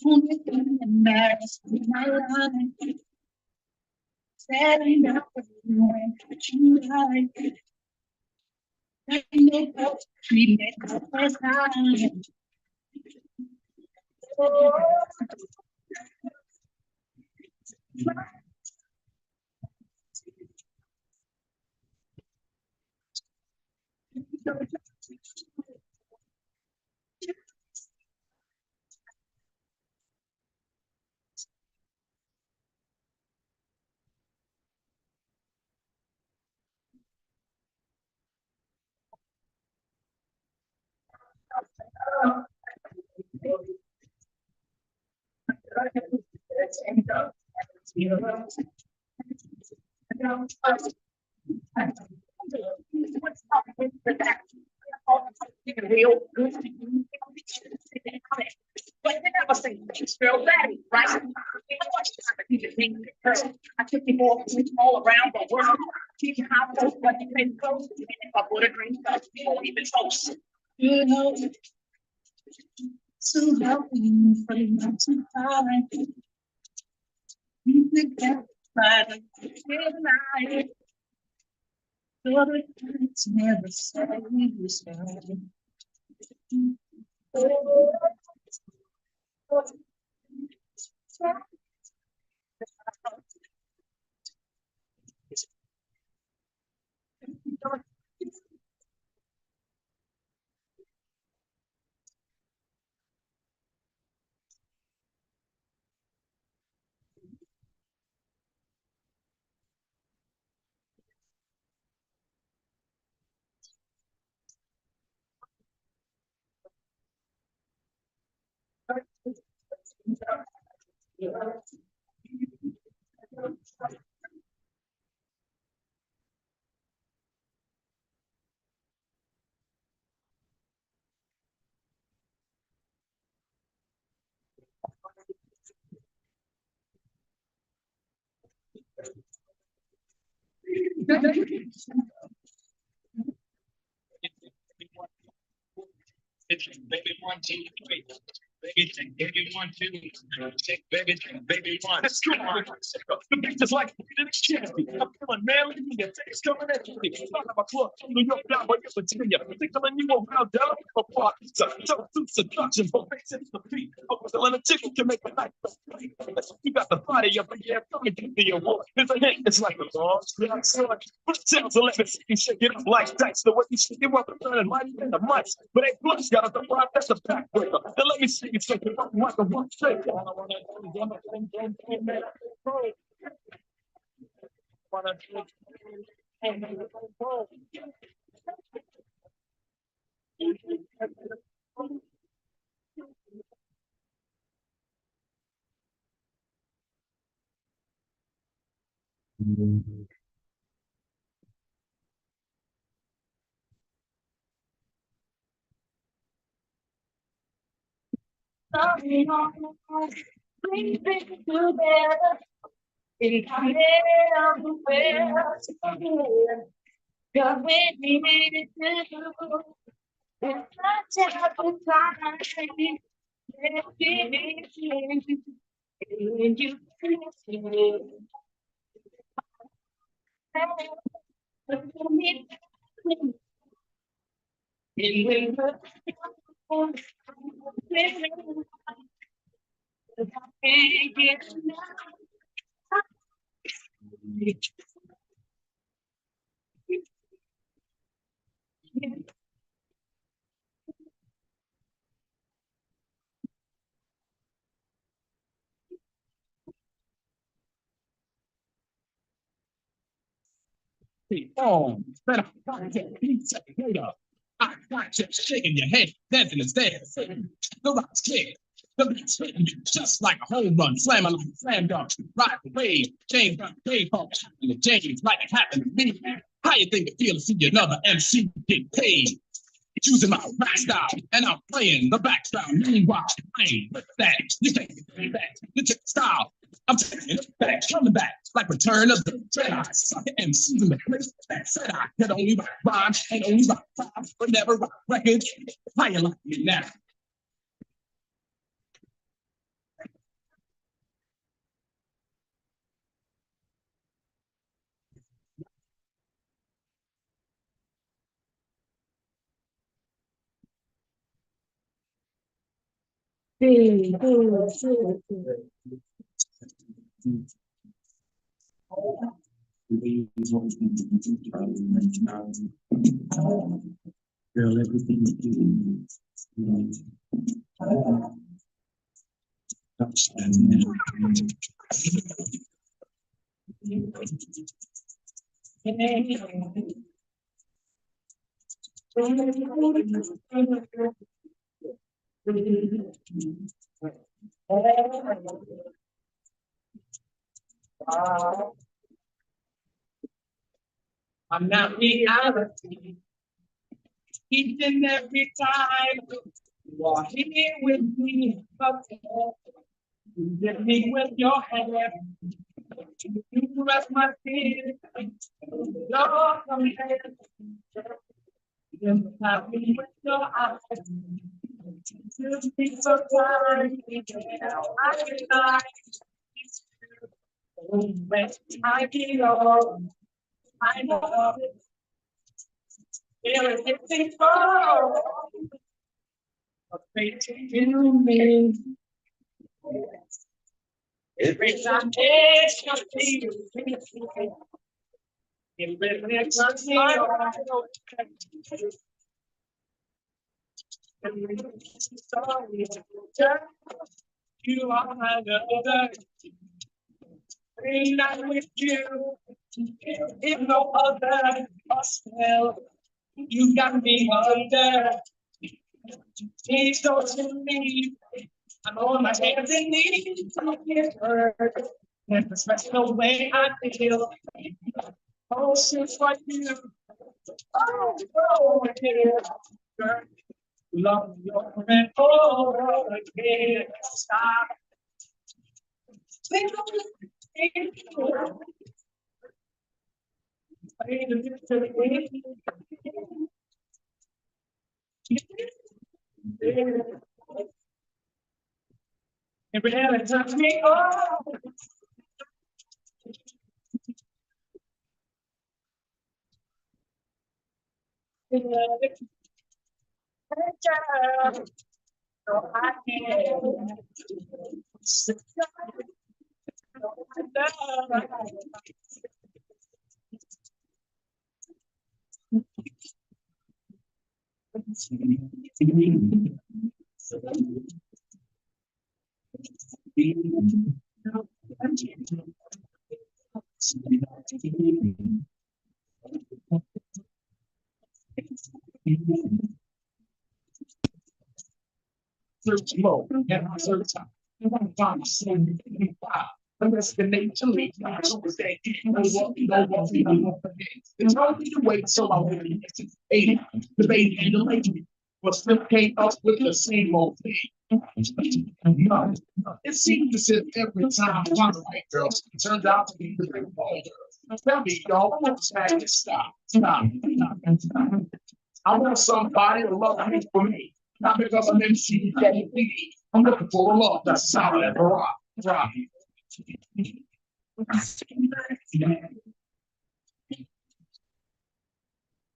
Only thing that matters in my life, setting up for you and what you like. I know how to treat it the first time. Real good. But they never say it's real bad, right? You know what? You just think I took you all around the world. Teach you how to what you can close. And if I put a drink up, you won't even toast. You know, so help me for the mountain time. You think that by the night, so the kids never say you sorry. It's baby 1, 2, 3. Baby, baby 1, 2. Check baby, baby 1. Let's go. The beat is like an exchange. I'm feeling manly. The taste coming at you. Talk about club. New York down by Virginia. Particularly you around down apart. So seduction for facing the beat. Selling a ticket can make a night. You got the body of a yeah, come and get the award. It's a hit. It's like a long strong sword. Put it down so let me see you shake it up like dice. The way you shake it up and turn mighty in the mice. But ain't plus got a surprise. That's a backbreaker. Then let me see you shake it up like a one shake. Bring it together. It's everywhere. God made me made it too. It's not just a time. Let it be. And you can see it. Oh, better second later. I got you shaking your head, dancing and stairs. The rocks kick, the beats hitting you just like a home run, slamming like a slam dunk. Right away, James got paid for the James like it happened to me. How you think it feels to see another MC get paid? Choosing my rap style, and I'm playing the background. Meanwhile, I ain't with that. You take it back, you take the style. I'm taking it back, coming back like Return of the Jedi. Sucker MCs in the place that said I could only write rhymes and only write rhymes, but never write records. How you like me now? Girl, everything you do. I'm not reality. Each and every time you are here with me, you hit me with your hand. You rest my feet. Your command. You have me with your eyes. You speak so kind. I can lie. When I belong, I know there is anything for a faith in me. Every time I see you, it really turns me on. You are my lover. When I'm with you, if no other spell, you got me under. Please don't to me. I'm on my hands and knees. I get hurt. There's a special way I feel. Oh, shit, like you. Oh, oh, yeah. Girl, love your friend. Oh, again. Stop. Think of it. Every time touch me, oh. So I can. Search low and I search high. You want to find something the rest of the nature leads me to say, you know what, we don't want to forget. It's hard for me to wait, so I wait and it's 80, debate and delay. But still came up with the same old thing. No, it seems as if every time I want the right girl, it turns out to be the wrong girl. Tell me, y'all, what's that? Stop. I want somebody to love me for me. Not because I'm MC, I'm looking for a love that's solid and rock.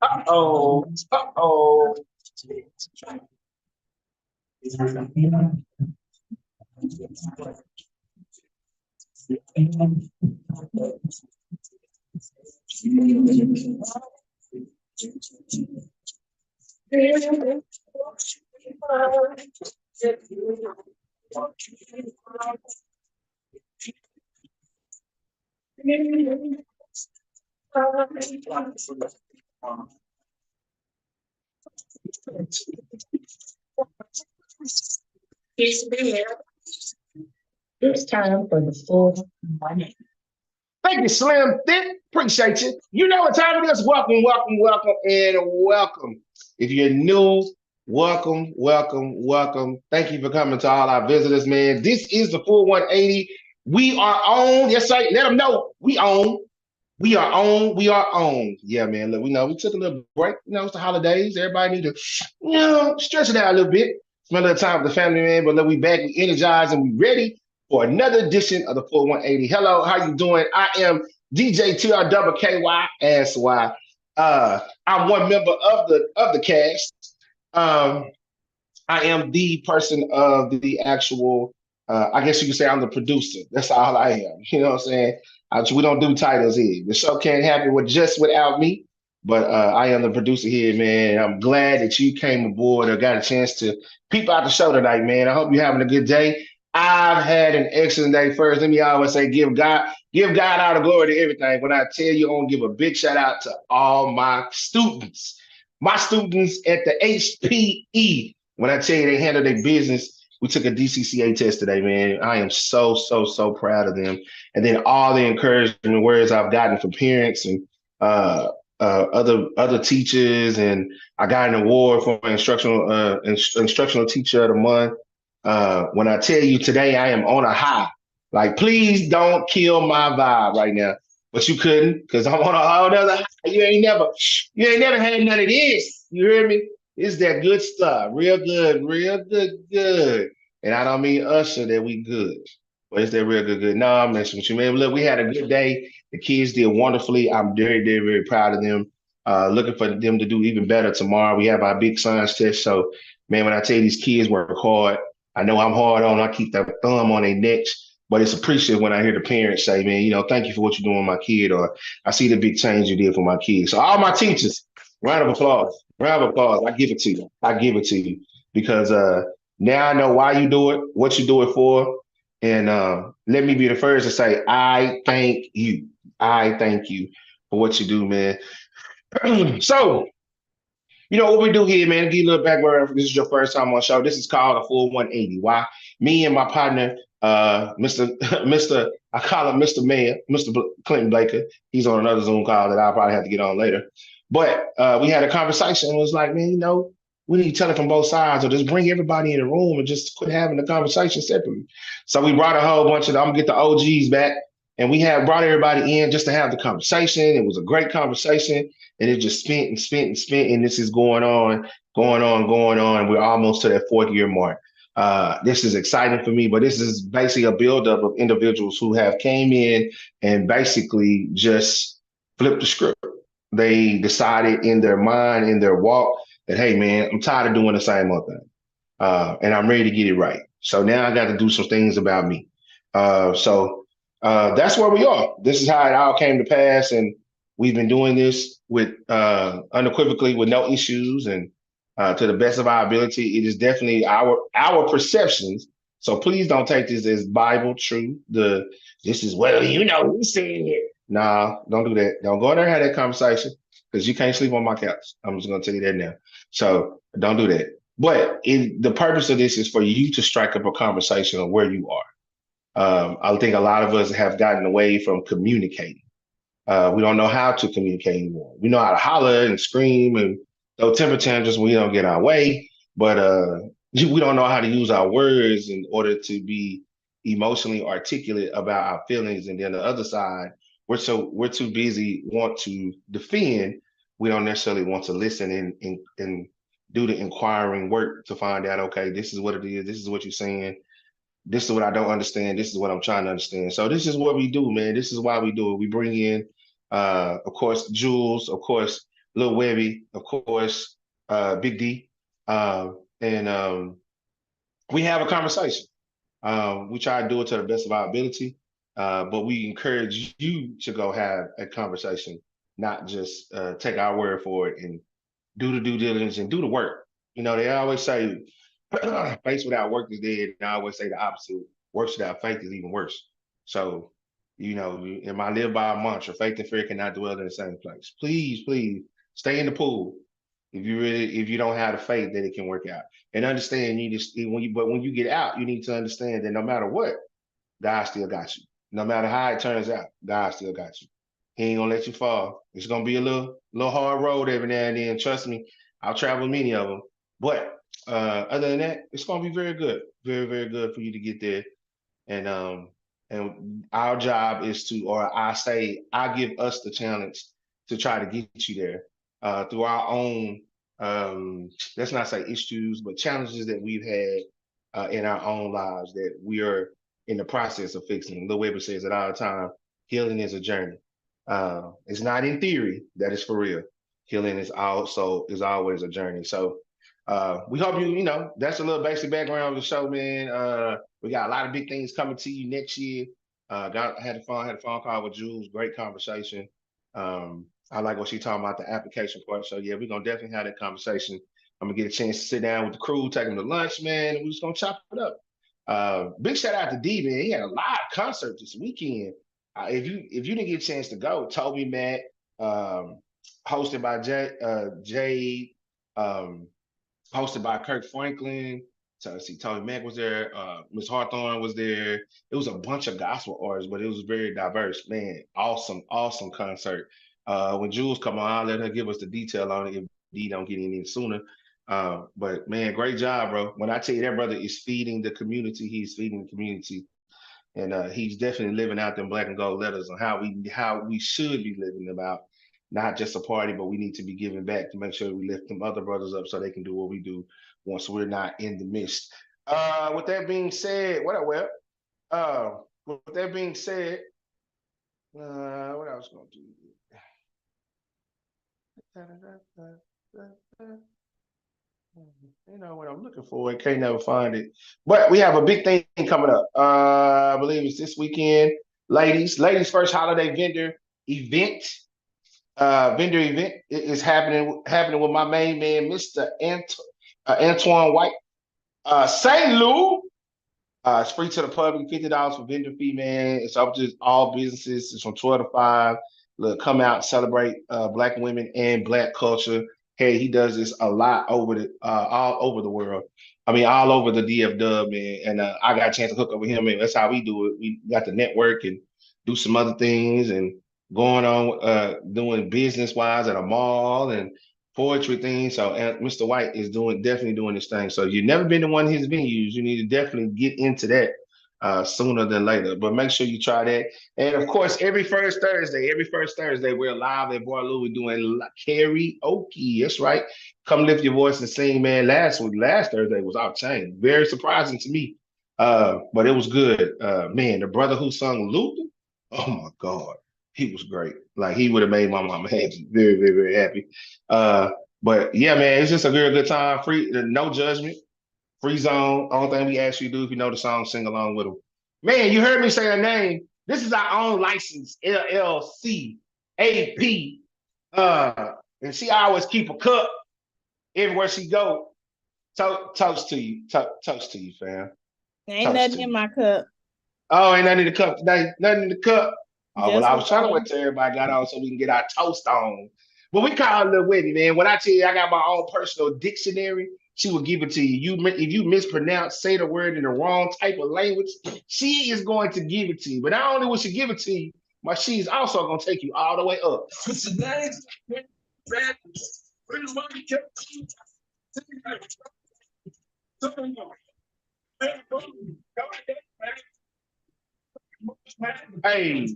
Uh-oh. Uh-oh. It's time for the full money. Thank you, Slim Thick. Appreciate you. You know what time it is. Welcome, welcome, welcome, and welcome. If you're new, welcome, welcome, welcome. Thank you for coming to all our visitors, man. This is the full 180. We are on. Yes, sir. Let them know we own. We are on. We are on. Yeah, man. Look, we know we took a little break. You know, it's the holidays. Everybody need to, stretch it out a little bit. Spend a little time with the family, man. But look, we back. We energized and we ready for another edition of the full 180. Hello, how you doing? I am DJ TRKY SY. I'm one member of the cast. I am the person of the actual, I guess you could say I'm the producer. That's all I am. You know what I'm saying? We don't do titles here. The show can't happen with just without me, but I am the producer here, man. I'm glad that you came aboard or got a chance to peep out the show tonight, man. I hope you're having a good day. I've had an excellent day. First, let me always say, give God all the glory to everything. When I tell you, I want to give a big shout out to all my students at the HPE. When I tell you they handle their business, we took a DCCA test today, man. I am so, so, so proud of them. And then all the encouragement words I've gotten from parents and other teachers, and I got an award for instructional teacher of the month. When I tell you today, I am on a high. Like, please don't kill my vibe right now. But you couldn't, because I'm on a whole other high. You ain't never had none of this. You hear me? It's that good stuff. Real good, good. And I don't mean Usher that we good. But it's that real good. No, I'm messing with you, man. Look, we had a good day. The kids did wonderfully. I'm very, very, very proud of them. Looking for them to do even better tomorrow. We have our big science test. So, man, when I tell you these kids work hard, I know I'm hard on. I keep that thumb on their necks. But it's appreciative when I hear the parents say, man, thank you for what you're doing with my kid, or I see the big change you did for my kid. So all my teachers, round of applause. Round of applause. I give it to you. I give it to you because now I know why you do it, what you do it for. And let me be the first to say, I thank you. I thank you for what you do, man. So, what we do here, man, give you a little background. If this is your first time on the show, this is called a full 180. Why? Me and my partner, Mr. I call him Mr. Mayor, Mr. Clinton Baker. He's on another Zoom call that I'll probably have to get on later. But we had a conversation and was like, man, we need to tell it from both sides, or just bring everybody in the room and just quit having the conversation separately. So we brought a whole bunch of them. I'm gonna get the OGs back, and we have brought everybody in just to have the conversation. It was a great conversation, and it just spent and spent and spent, and this is going on. We're almost to that 4th year mark. This is exciting for me, but this is basically a buildup of individuals who have came in and basically just flipped the script. They decided in their mind, in their walk, that, hey, man, I'm tired of doing the same old thing. And I'm ready to get it right. So now I got to do some things about me. So that's where we are. This is how it all came to pass. And we've been doing this with unequivocally with no issues. And to the best of our ability, it is definitely our perceptions. So please don't take this as Bible true. This is, we said it. Nah, don't do that. Don't go in there and have that conversation, because you can't sleep on my couch. I'm just going to tell you that now. So don't do that. But the purpose of this is for you to strike up a conversation on where you are. I think a lot of us have gotten away from communicating. We don't know how to communicate anymore. We know how to holler and scream and throw temper tantrums when we don't get our way, but we don't know how to use our words in order to be emotionally articulate about our feelings. And then the other side, we're too busy want to defend. We don't necessarily want to listen and do the inquiring work to find out, okay, this is what it is. This is what you're saying. This is what I don't understand. This is what I'm trying to understand. So this is what we do, man. This is why we do it. We bring in, of course, Jules, of course, Lil Webby, of course, Big D, and we have a conversation. We try to do it to the best of our ability, but we encourage you to go have a conversation not just take our word for it and do the due diligence and do the work. They always say faith without work is dead, and I always say the opposite. Works without faith is even worse. So, and I live by a mantra: faith and fear cannot dwell in the same place. Please, please stay in the pool if you don't have the faith that it can work out. And understand when you get out, you need to understand that no matter what, God still got you. No matter how it turns out, God still got you. He ain't gonna let you fall. It's gonna be a little hard road every now and then. Trust me, I'll travel many of them. But other than that, it's gonna be very good, very very good for you to get there. And our job is to, or I give us the challenge to try to get you there through our own, let's not say issues, but challenges that we've had in our own lives that we are in the process of fixing. Lil Weber says it all the time: healing is a journey. It's not in theory, that is for real. Healing is always a journey. So we hope that's a little basic background of the show, man. We got a lot of big things coming to you next year. Had a phone call with Jules, great conversation. I like what she talking about the application part. So yeah, we're gonna definitely have that conversation. I'm gonna get a chance to sit down with the crew, take them to lunch, man, and we're just gonna chop it up. Big shout out to D, man. He had a live concert this weekend. If you didn't get a chance to go, Toby Matt, hosted by Jade, um, hosted by Kirk Franklin. So see, Tony Mack was there. Miss Hawthorne was there. It was a bunch of gospel artists, but it was very diverse. Man, awesome, awesome concert. When Jules come on, I'll let her give us the detail on it if D don't get any sooner. But man, great job, bro. When I tell you that brother is feeding the community, he's feeding the community, and he's definitely living out them black and gold letters on how we should be living about not just a party, but we need to be giving back to make sure we lift them other brothers up so they can do what we do once we're not in the midst. With that being said, what up, Web? With that being said, what I was going to do? You know what I'm looking for. I can't never find it. But we have a big thing coming up. I believe it's this weekend. Ladies first holiday event. Vendor event is happening with my main man, Mr. Antoine White. St. Louis. It's free to the public, $50 for vendor fee, man. It's up to all businesses. It's from 12 to 5. Look, come out, celebrate Black women and Black culture. Hey, he does this a lot all over the world. I mean, all over the DFW, man. And I got a chance to hook up with him, and that's how we do it. We got to network and do some other things and going on doing business wise at a mall and poetry thing. So Mr. White is definitely doing this thing. So you've never been to one of his venues, you need to definitely get into that sooner than later. But make sure you try that. And of course, every first Thursday, we're live at Bar Louie doing karaoke. That's right. Come lift your voice and sing, man. Last Thursday was off chain. Very surprising to me. But it was good. Man, the brother who sung Luther, oh my God. He was great. Like he would have made my mama happy. Very, very, very happy. But yeah, man, it's just a very good time. Free, no judgment, free zone. Only thing we ask you to do if you know the song, sing along with them. Man, you heard me say her name. This is our own license, LLC, AP. And she always keep a cup everywhere she go. Toast to you. Toast to you, fam. Ain't nothing in my cup. Oh, ain't nothing in the cup today. Nothing in the cup. Oh, well, Just I was trying to wait till everybody got on so we can get our toast on. But we call it Lil Whitney, man. When I tell you I got my own personal dictionary, she will give it to you. If you mispronounce, say the word in the wrong type of language, she is going to give it to you. But not only will she give it to you, but she's also going to take you all the way up. Hey,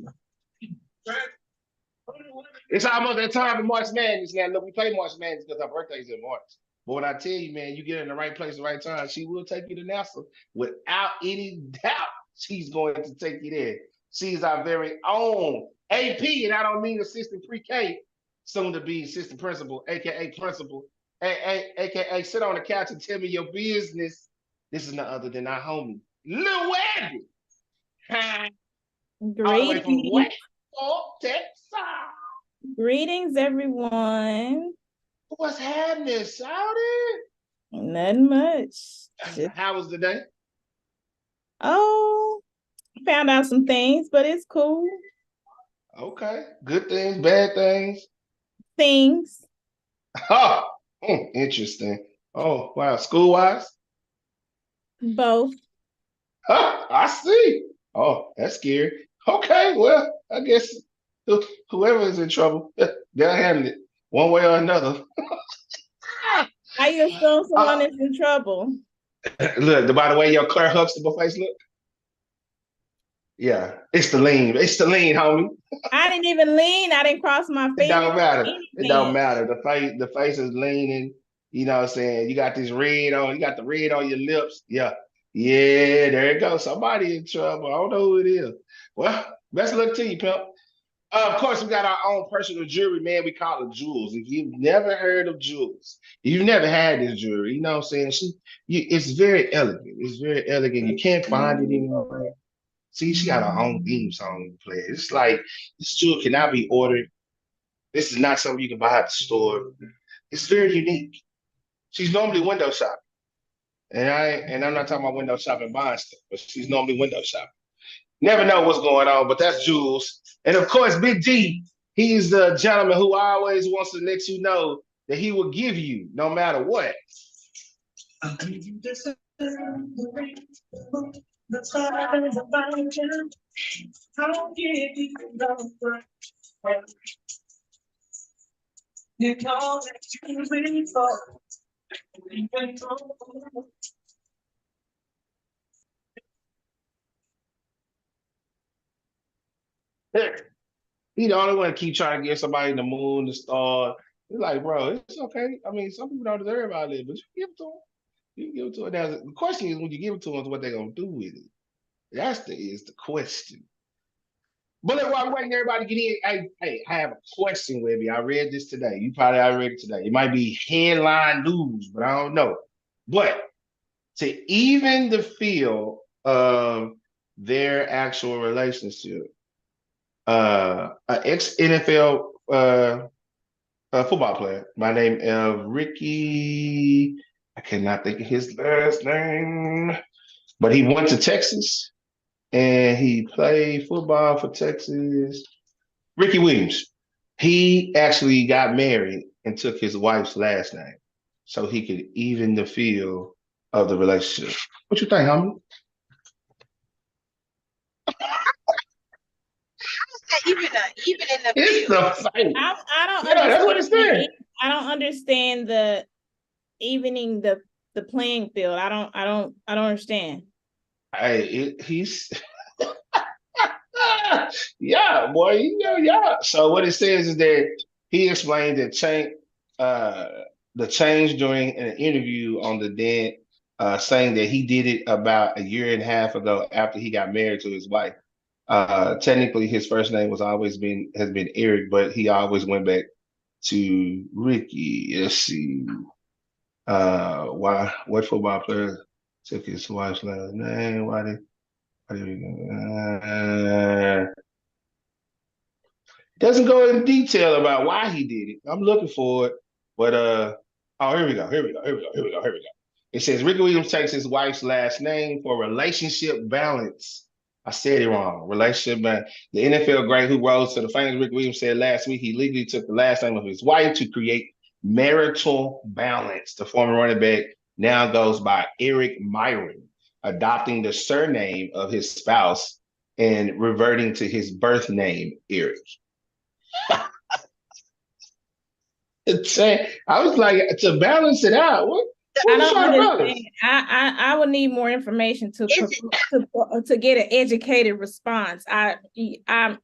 it's almost that time for March Madness now. Look, we play March Madness because our birthday's in March. But when I tell you, man, you get in the right place at the right time, she will take you to NASA. Without any doubt, she's going to take you there. She's our very own AP, and I don't mean assistant pre-K, soon to be assistant principal, aka principal, aka sit on the couch and tell me your business. This is none other than our homie, Lil Waggy. All the way from Great. West Texas. Greetings, everyone. What's happening, Saudi? Nothing much. Just, How was the day? found out some things, but it's cool. Okay. Good things, bad things. Things. Oh, interesting. Oh, wow. School-wise? Both. I see. Oh, that's scary. Okay, well, I guess whoever is in trouble, they'll handle it one way or another. I assume someone Uh, is in trouble. look, by the way, your Claire Huxtable face look. Yeah, it's the lean. It's the lean, homie. I didn't even lean. I didn't cross my It fingers don't or matter. It don't anything. matter. The face is leaning. You know what I'm saying? You got this red on, you got the red on your lips. Yeah. Yeah, there it goes. Somebody in trouble. I don't know who it is. Well, best of luck to you, pimp. Of course, we got our own personal jewelry, man. We call it Jewels. If you've never heard of Jewels, if you've never had this jewelry, you know what I'm saying? It's very elegant. It's very elegant. You can't find it anywhere. See, she got her own theme song to play. It's like this jewel cannot be ordered. This is not something you can buy at the store. It's very unique. She's normally window shopping. And I'm not talking about window shopping buying stuff, but she's normally window shopping. Never know what's going on, but that's Jules. And of course, Big D, he's the gentleman who always wants to let you know that he will give you no matter what. He the only one to keep trying to get somebody the moon, the star. He's like, bro, it's okay. I mean, some people don't deserve all this, but you give it to them. You give it to them. Now, the question is, when you give it to them, what they're gonna do with it. Is the question. But look, while we're waiting everybody to get in, hey, I have a question, Webby. I read this today. You probably already read it today. It might be headline news, but I don't know. But to even the feel of their actual relationship, an ex NFL football player by name of Ricky. I cannot think of his last name, but he went to Texas and he played football for Texas. Ricky Williams. He actually got married and took his wife's last name so he could even the feel of the relationship. What you think, homie? Even in the It's field. the fight. I don't Yeah, that's what it's understand. saying. I don't understand the evening the playing field. I don't understand. He's yeah, boy, yeah. So what it says is that he explained that uh, the change during an interview on the Den, saying that he did it about a year and a half ago after he got married to his wife. Technically, his first name has been Eric, but he always went back to Ricky. Let's see. What football player took his wife's last name? Doesn't go in detail about why he did it. I'm looking for it, but oh, here we go. It says Ricky Williams takes his wife's last name for relationship balance. I said it wrong. Relationship balance. The NFL great who rose to the famous Ricky Williams said last week he legally took the last name of his wife to create marital balance. The former running back now goes by Eric Myron, adopting the surname of his spouse and reverting to his birth name, Eric. I was like, to balance it out. What I you don't trying to understand. balance? I would need more information to get an educated response. I'm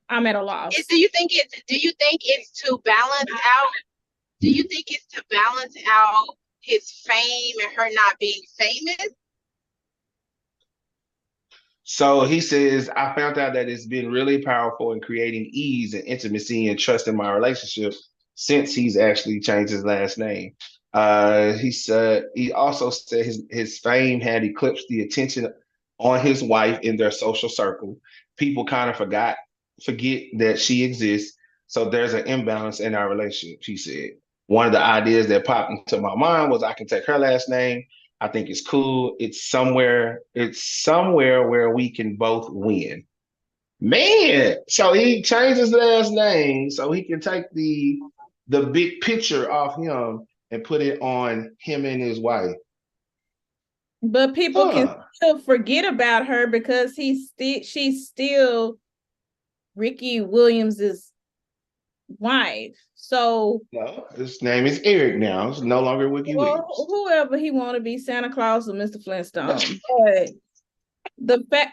at a loss. Do you think it's to balance out? Do you think it's to balance out his fame and her not being famous? So he says, I found out that it's been really powerful in creating ease and intimacy and trust in my relationship since he's actually changed his last name. He also said his fame had eclipsed the attention on his wife in their social circle. People kind of forget that she exists. So there's an imbalance in our relationship, she said. One of the ideas that popped into my mind was I can take her last name. I think it's cool. It's somewhere where we can both win. Man, so he changed his last name so he can take the big picture off him and put it on him and his wife. But people can Huh. still forget about her because she's still Ricky Williams's wife. So No, his name is Eric now. It's no longer Wiki well, Williams. whoever he want to be, Santa Claus or Mr. Flintstone. But the fact,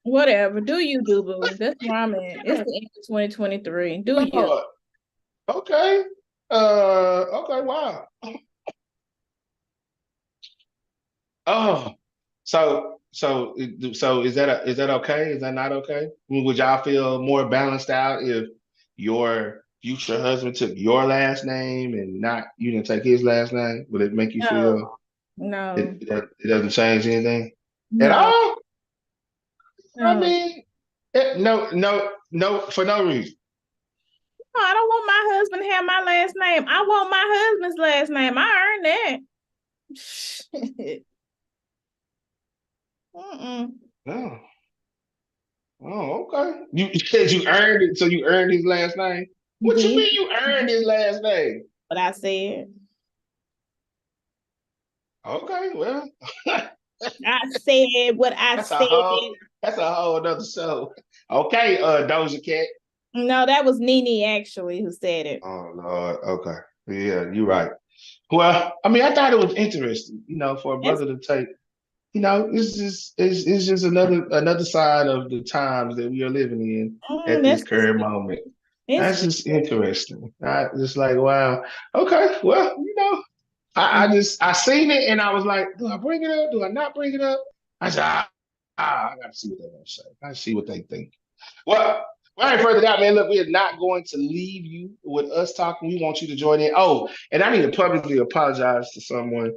whatever, do you do, boo? That's where I'm at. It's the end of 2023. Do you? Oh, okay. Okay, wow. Oh, so is that okay? Is that not okay? I mean, would y'all feel more balanced out if your future husband took your last name and not you didn't take his last name? Would it make you No, feel no, it doesn't change anything at no, all? I no. mean, no, for no reason. I don't want my husband to have my last name. I want my husband's last name. I earned that. Mm-mm. No. Oh, okay. You said you earned it, so you earned his last name. What you Did mean you earned his last name? what I said. Okay, well, I said what I that's a said. whole that's a whole other show. Okay, Doja Cat. No, that was Nene actually who said it. Oh Lord, okay. Yeah, you're right. Well, I mean, I thought it was interesting, for a It's, brother to take, it's just another side of the times that we are living in at this that's just current moment. it's That's just interesting. I just like, wow. Okay, well, I seen it and I was like, do I bring it up? Do I not bring it up? I said, I got to see what they're gonna say. I see what they think. Well, I ain't further out, man. Look, we are not going to leave you with us talking. We want you to join in. Oh, and I need to publicly apologize to someone,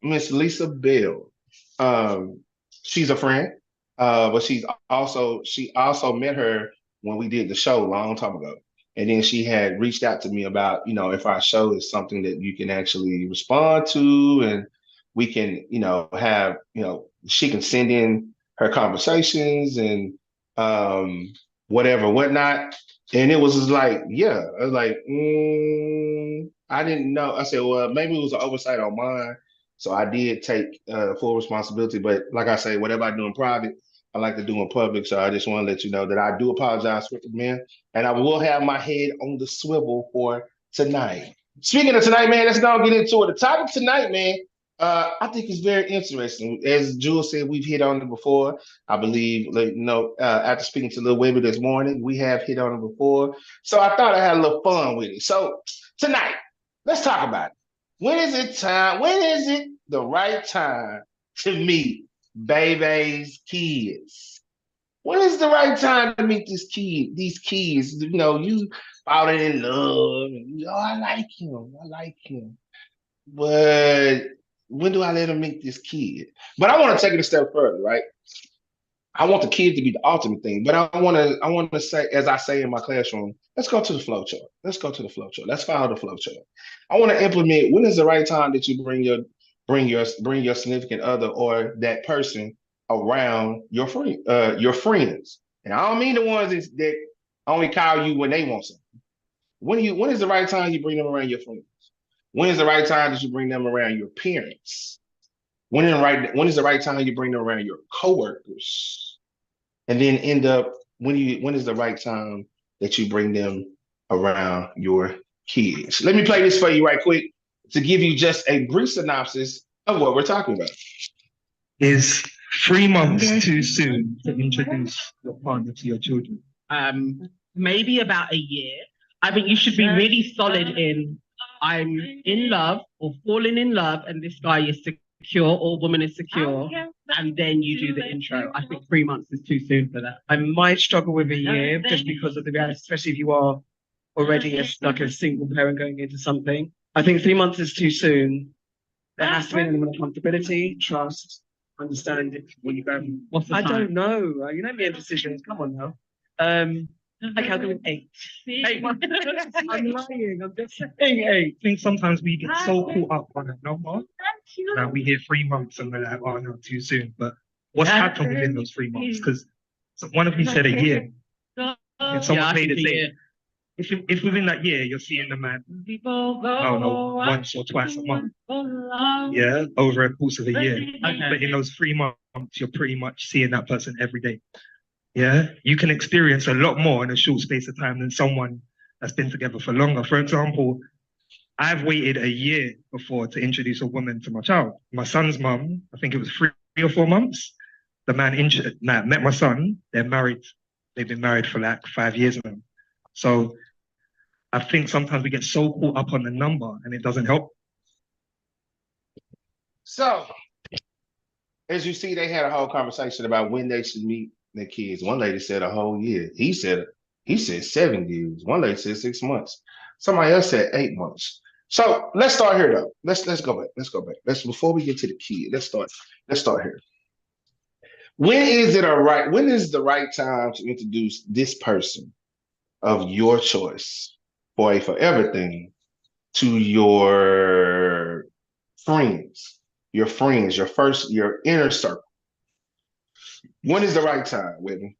Miss Lisa Bell. Um, she's a friend, but she also met her when we did the show a long time ago. And then she had reached out to me about, if our show is something that you can actually respond to and we can, have, she can send in her conversations and whatever, whatnot. And it was just like, yeah, I was like, I didn't know. I said, well, maybe it was an oversight on mine. So I did take full responsibility. But like I say, whatever I do in private, I like to do in public. So I just want to let you know that I do apologize for the men. And I will have my head on the swivel for tonight. Speaking of tonight, man, let's go get into it. The topic tonight, man, I think it's very interesting. As Jules said, we've hit on it before. I believe, after speaking to Lil Webby this morning, we have hit on it before. So I thought I had a little fun with it. So tonight, let's talk about it. When is it time? When is it the right time to meet baby's kids? When is the right time to meet these kids? You falling in love, and I like him. I like him. But when do I let him meet this kid? But I want to take it a step further, right? I want the kid to be the ultimate thing, but I want to say, as I say in my classroom, let's go to the flow chart. Let's go to the flow chart. Let's follow the flow chart. I want to implement when is the right time that you bring your significant other or that person around your friends. And I don't mean the ones that only call you when they want something. When is the right time you bring them around your friends? When is the right time that you bring them around your parents? When is the right time you bring them around your coworkers? And then end up when is the right time that you bring them around your kids? Let me play this for you right quick to give you just a brief synopsis of what we're talking about. Is 3 months too soon to introduce your partner to your children? Maybe about a year. I think you should be really solid in I'm in love or falling in love, and this guy is secure or woman is secure, and then you do the intro. I think 3 months is too soon for that. I might struggle with a year just because of the reality, especially if you are already like a single parent going into something. I think 3 months is too soon. There has to be an element of comfortability, trust, understanding when you go. What's the I time? don't know. You know me in decisions. Come on now. Okay, I'll go with 8. 8. I'm lying. I'm just saying 8. I think sometimes we get so caught up on a number that we hear 3 months and we're like, oh no, too soon. But what's happened within those 3 months? Because one of you said a year. And someone made it say, if within that year you're seeing the man, I don't know, once or twice a month, yeah, over a course of a year. Okay. But in those 3 months, you're pretty much seeing that person every day. Yeah, you can experience a lot more in a short space of time than someone that's been together for longer. For example, I've waited a year before to introduce a woman to my child. My son's mum, I think it was 3 or 4 months. The man met my son. They're married. They've been married for like 5 years now. So I think sometimes we get so caught up on the number and it doesn't help. So, as you see, they had a whole conversation about when they should meet their kids. One lady said a whole year. He said 7 years. One lady said 6 months. Somebody else said 8 months. So let's start here though. Let's go back. Before we get to the kid, let's start here. When is the right time to introduce this person of your choice for a forever thing to your friends, your inner circle? When is the right time, Whitney?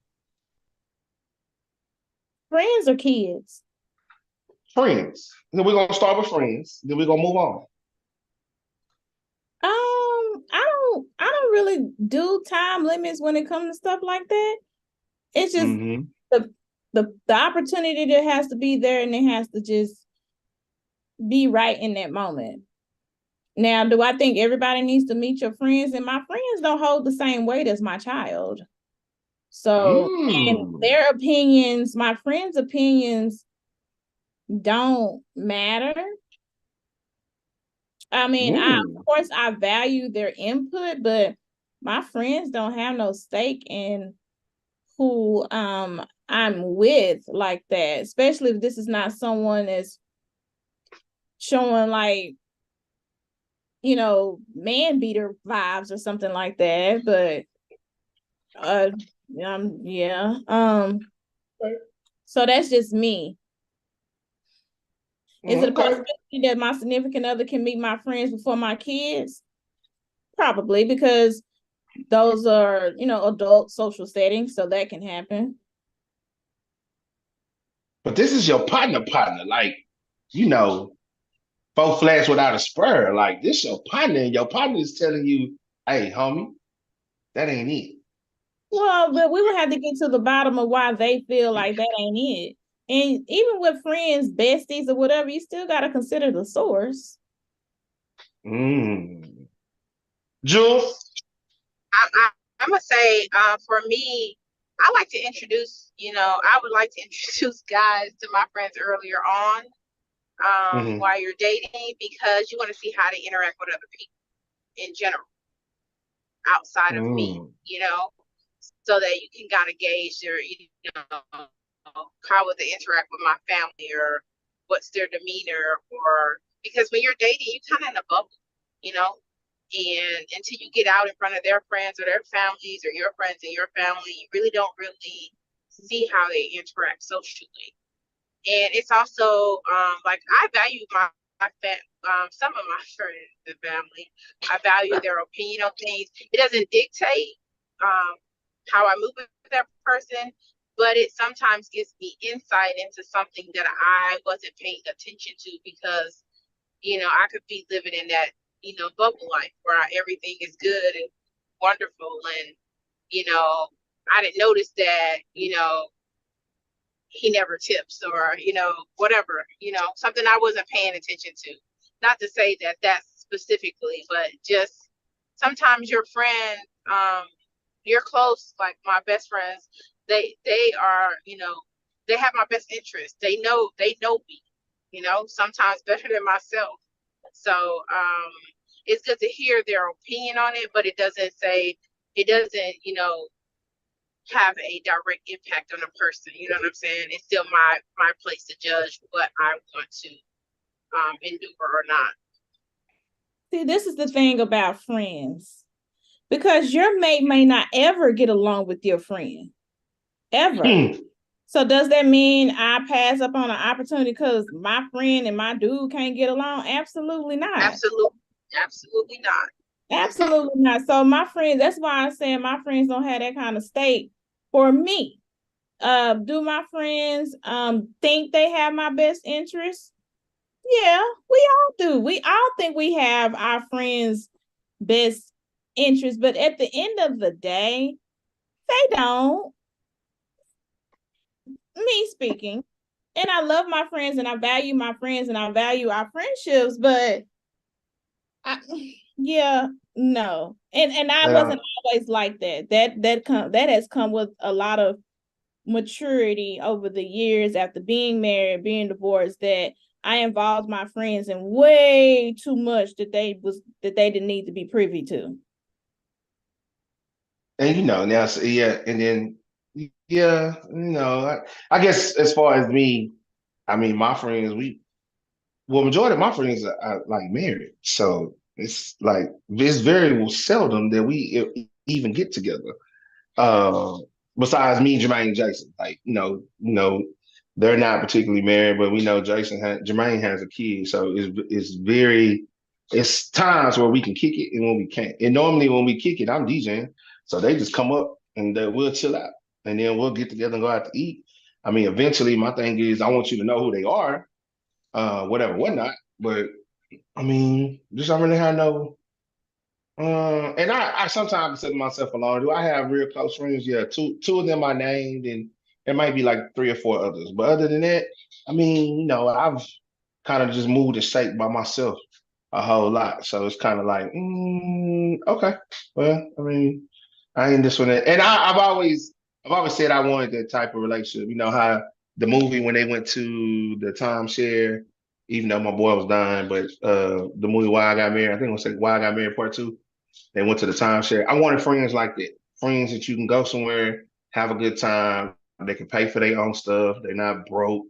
Friends or kids? Friends. Then we're gonna start with friends. Then we're gonna move on. I don't really do time limits when it comes to stuff like that. It's just the opportunity that has to be there, and it has to just be right in that moment. Now, do I think everybody needs to meet your friends? And my friends don't hold the same weight as my child. So, and their opinions, my friends' opinions don't matter. I mean, of course, I value their input, but my friends don't have no stake in who I'm with like that, especially if this is not someone that's showing like, you know, man beater vibes or something like that. But yeah. So that's just me. Is it a possibility that my significant other can meet my friends before my kids? Probably, because those are, you know, adult social settings, so that can happen. But this is your partner, like, you know, 4 flats without a spur. Like, this your partner, and your partner is telling you, hey, homie, that ain't it. Well, but we would have to get to the bottom of why they feel like that ain't it. And even with friends, besties, or whatever, you still got to consider the source. Jules? I'm going to say, for me, I like to introduce, I would like to introduce guys to my friends earlier on while you're dating, because you want to see how they interact with other people in general, outside of me, so that you can kind of gauge their, how would they interact with my family, or what's their demeanor, or because when you're dating, you kind of in a bubble, and until you get out in front of their friends or their families, or your friends and your family, you really don't see how they interact socially. And it's also like, I value some of my friends and family. I value their opinion on things. It doesn't dictate how I move with that person, but it sometimes gives me insight into something that I wasn't paying attention to, because, I could be living in that, bubble life where everything is good and wonderful. And, I didn't notice that, he never tips, or, whatever, something I wasn't paying attention to. Not to say that that's specifically, but just sometimes your friend, you're close, like my best friends, they are, they have my best interest. They know me, sometimes better than myself. So it's good to hear their opinion on it, but it doesn't, have a direct impact on a person. You know what I'm saying? It's still my place to judge what I want to endure or not. See, this is the thing about friends, because your mate may not ever get along with your friend, ever. So does that mean I pass up on an opportunity because my friend and my dude can't get along? Absolutely not. Absolutely not. Absolutely not. So my friends, that's why I'm saying my friends don't have that kind of stake for me. Do my friends think they have my best interest? Yeah, we all do. We all think we have our friends' best interest, but at the end of the day, they don't. Me speaking. And I love my friends and I value my friends and I value our friendships, but yeah, no. And I wasn't always like that. That has come with a lot of maturity over the years after being married, being divorced, that I involved my friends in way too much that they didn't need to be privy to. And now, so, yeah, and then yeah, I guess as far as me, I mean, my friends, majority of my friends are like married, so it's very seldom that we even get together. Uh, Besides me, Jermaine and Jason, like they're not particularly married, but we know Jermaine has a kid, so it's times where we can kick it and when we can't. And normally when we kick it, I'm DJing, so they just come up and we'll chill out, and then we'll get together and go out to eat. I mean, eventually, my thing is I want you to know who they are, whatever, whatnot. But I mean, just don't really have no. And I sometimes consider myself alone. Do I have real close friends? Yeah, two of them I named, and there might be like three or four others. But other than that, I mean, I've kind of just moved and shaped by myself a whole lot. So it's kind of like, okay. Well, I mean, I ain't this one. And I've always said I wanted that type of relationship. You know how the movie when they went to the timeshare, even though my boy was dying, but the movie Why I Got Married, I think it was like Why I Got Married Part Two. They went to the timeshare. I wanted friends like that. Friends that you can go somewhere, have a good time. They can pay for their own stuff. They're not broke.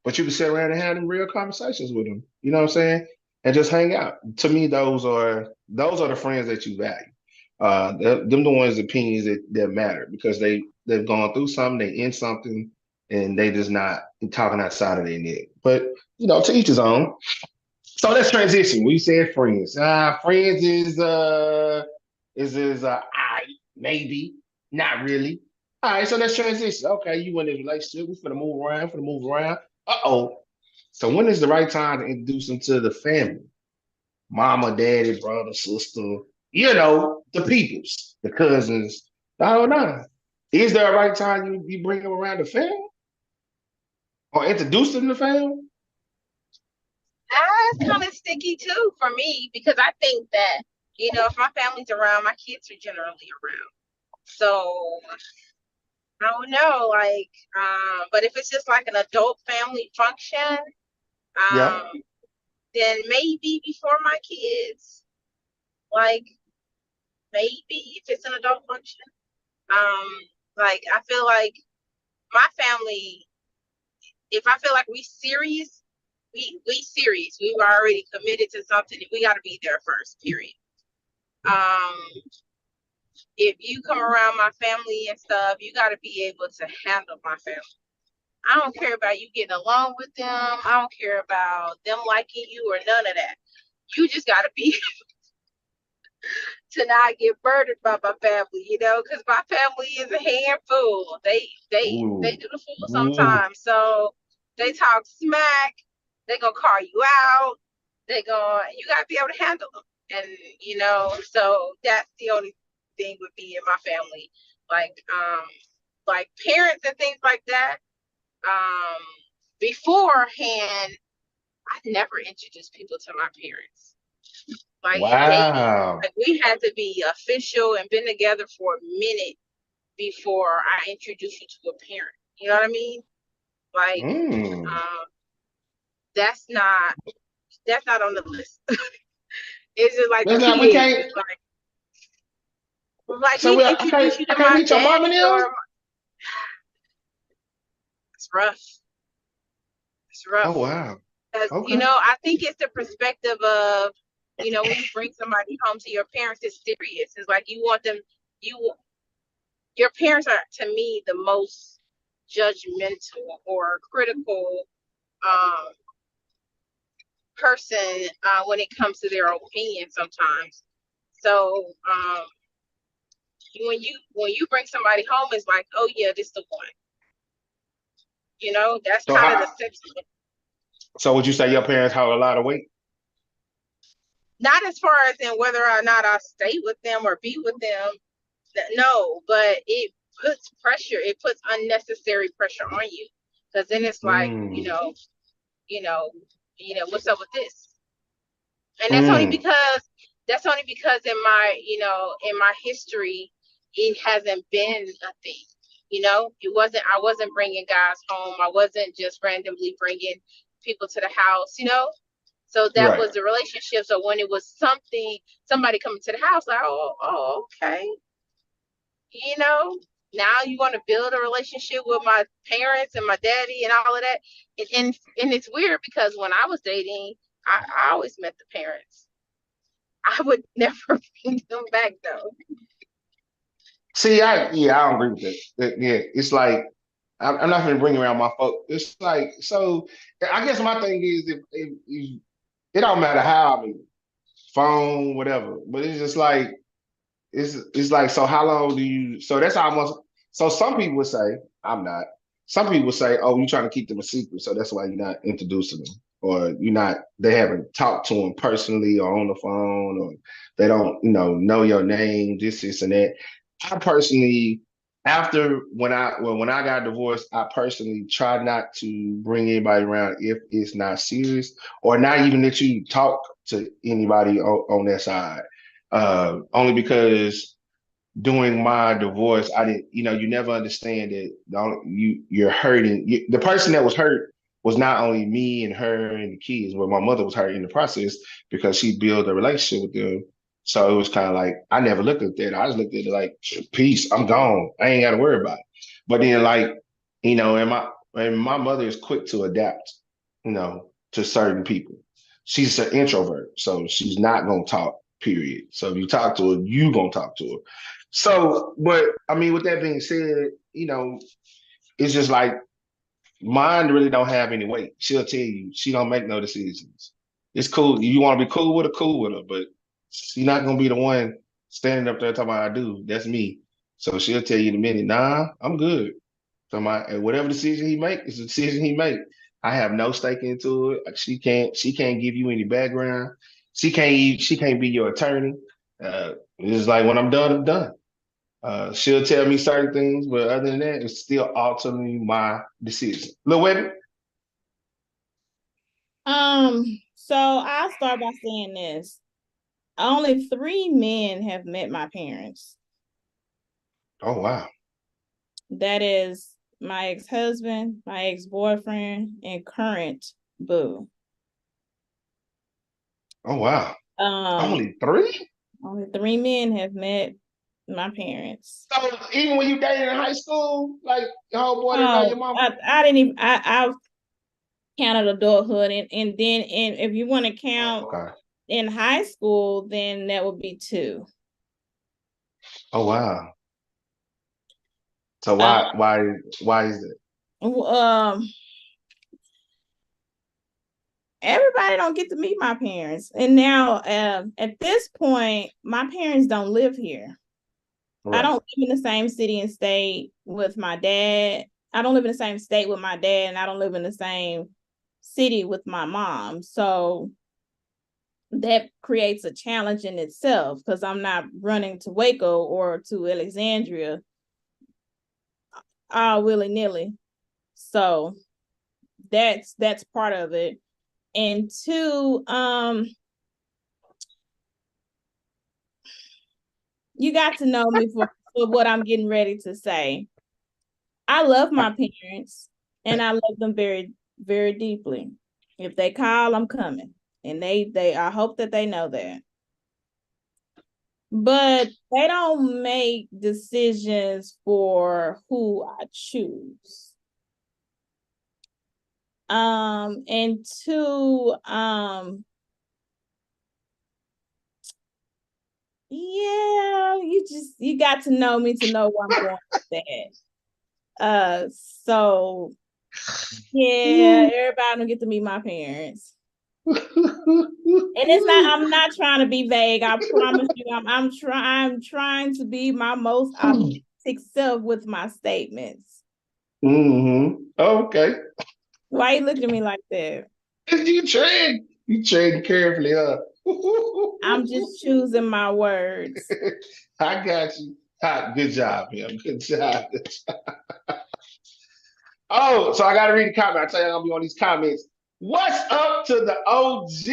But you can sit around and have them real conversations with them. You know what I'm saying? And just hang out. To me, those are the friends that you value. Them the ones opinions that matter because they've gone through something, they in something, and they just not talking outside of their neck. But to each his own. So let's transition. We said friends. Friends is I maybe not really. All right, so let's transition. Okay, you in this relationship. We finna move around. Finna move around. Uh-oh. So when is the right time to introduce them to the family? Mama, daddy, brother, sister. The peoples, the cousins. I don't know. Is there a right time you bring them around the family or introduce them to family? That's kind of sticky too for me because I think that, if my family's around, my kids are generally around. So I don't know, but if it's just like an adult family function, Yeah. then maybe before my kids, like maybe if it's an adult function. I feel like my family, if I feel like we serious, we serious. We've already committed to something. We got to be there first. Period. If you come around my family and stuff, you got to be able to handle my family. I don't care about you getting along with them. I don't care about them liking you or none of that. You just got to be to not get murdered by my family, because my family is a handful. They do the fool sometimes. So they talk smack. They gonna call you out. You gotta be able to handle them. And so that's the only thing with me and my family. Like parents and things like that. Beforehand, I never introduced people to my parents. Wow. We had to be official and been together for a minute before I introduce you to a parent. You know what I mean? That's not on the list. It's just like the We kids. can't. So we I introduce can't. you I to can't my meet your mom and daddy them. It's rough. It's rough. Oh wow. Okay. I think it's the perspective of, when you bring somebody home to your parents, it's serious. It's like you want them. Your parents are, to me, the most judgmental or critical person when it comes to their opinion sometimes. So when you bring somebody home, it's like, oh yeah, this the one. You know, that's So kind of the how? sentiment. So would you say your parents held a lot of weight? Not as far as in whether or not I stay with them or be with them. No, but it puts pressure. It puts unnecessary pressure on you because then it's like, Mm, you know, what's up with this? And mm, that's only because in my, in my history, it hasn't been a thing. I wasn't bringing guys home. I wasn't just randomly bringing people to the house, So that right. was the relationship. So when it was somebody coming to the house, like, okay, you know, now you want to build a relationship with my parents and my daddy and all of that. And it's weird because when I was dating, I always met the parents. I would never bring them back though. See, I don't agree with that. Yeah, it's like I'm not gonna bring around my folk. It's like so. I guess my thing is if it don't matter how I mean phone whatever, but it's just like it's like so. How long do you? So that's almost. So some people would say I'm not. Some people would say, oh, you're trying to keep them a secret, so that's why you're not introducing them, or you're not. They haven't talked to them personally or on the phone, or they don't, know your name, this and that. I personally, after when I got divorced, I personally try not to bring anybody around if it's not serious, or not even that you talk to anybody on that side. Only because during my divorce, I didn't, you never understand that you're hurting. The person that was hurt was not only me and her and the kids, but my mother was hurt in the process because she built a relationship with them. So it was kind of like I never looked at that. I just looked at it like, peace, I'm gone. I ain't got to worry about it. But then, like, and my mother is quick to adapt, to certain people. She's an introvert, so she's not gonna talk. Period. So if you talk to her, you gonna talk to her. So, but I mean, with that being said, it's just like mine really don't have any weight. She'll tell you she don't make no decisions. It's cool. You want to be cool with her, but she's not gonna be the one standing up there talking about I do. That's me. So she'll tell you in a minute, nah, I'm good. So and whatever decision he make, it's a decision he make. I have no stake into it. Like, she can't give you any background. She can't be your attorney. It's like when I'm done, I'm done. She'll tell me certain things, but other than that, it's still ultimately my decision. Lil Webby? So I'll start by saying this. Only 3 men have met my parents. Oh wow. That is my ex-husband, my ex-boyfriend, and current boo. Oh wow. Um, Only 3? only 3 men have met my parents. So even when you dated in high school, like your whole boy didn't know your Oh, mama? I didn't even I counted adulthood and then if you want to Oh, count okay. in high school, then that would be 2. Oh wow. So Um, why is that? um everybody don't get to meet my parents. And now at this point, my parents don't live here. I Right. don't live in the same city and state with my dad. I don't live in the same state with my dad, and I don't live in the same city with my mom. So that creates a challenge in itself because I'm not running to Waco or to Alexandria all willy-nilly. So that's part of it. And 2, you got to know me for what I'm getting ready to say. I love my parents and I love them very, very deeply. If they call, I'm coming. And I hope that they know that. But they don't make decisions for who I choose. And 2, yeah, you got to know me to know where I'm going with that. So yeah, everybody don't get to meet my parents. And it's not, I'm not trying to be vague. I promise you, I'm trying to be my most authentic self with my statements. Okay. Why you looking at me like that? You tread carefully, huh? I'm just choosing my words. I got you. Good job, man. Good job. Oh, so I gotta read the comment. I tell you, I'm gonna be on these comments. What's up to the OG?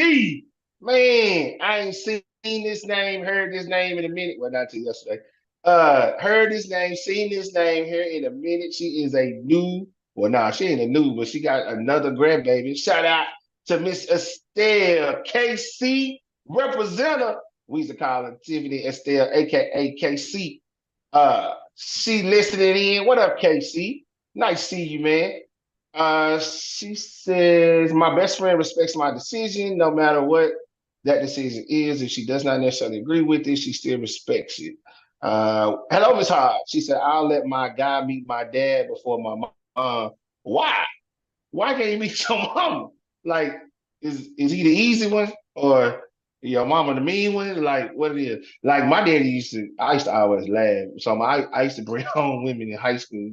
Man, I ain't seen this name, heard this name in a minute. Well, not till yesterday. Heard this name, seen this name here in a minute. She is a new, well, nah, she ain't a new, but she got another grandbaby. Shout out to Miss Estelle KC, representative. We used to call her Tiffany Estelle, aka KC. She listening in. What up, KC? Nice to see you, man. She says, my best friend respects my decision, no matter what that decision is. If she does not necessarily agree with it, she still respects it. Hello, Miss Hart. She said, I'll let my guy meet my dad before my mom. Why? Why can't you meet your mama? Like, is he the easy one or your mama the mean one? Like, what it is? Like my daddy I used to always laugh. So I used to bring home women in high school.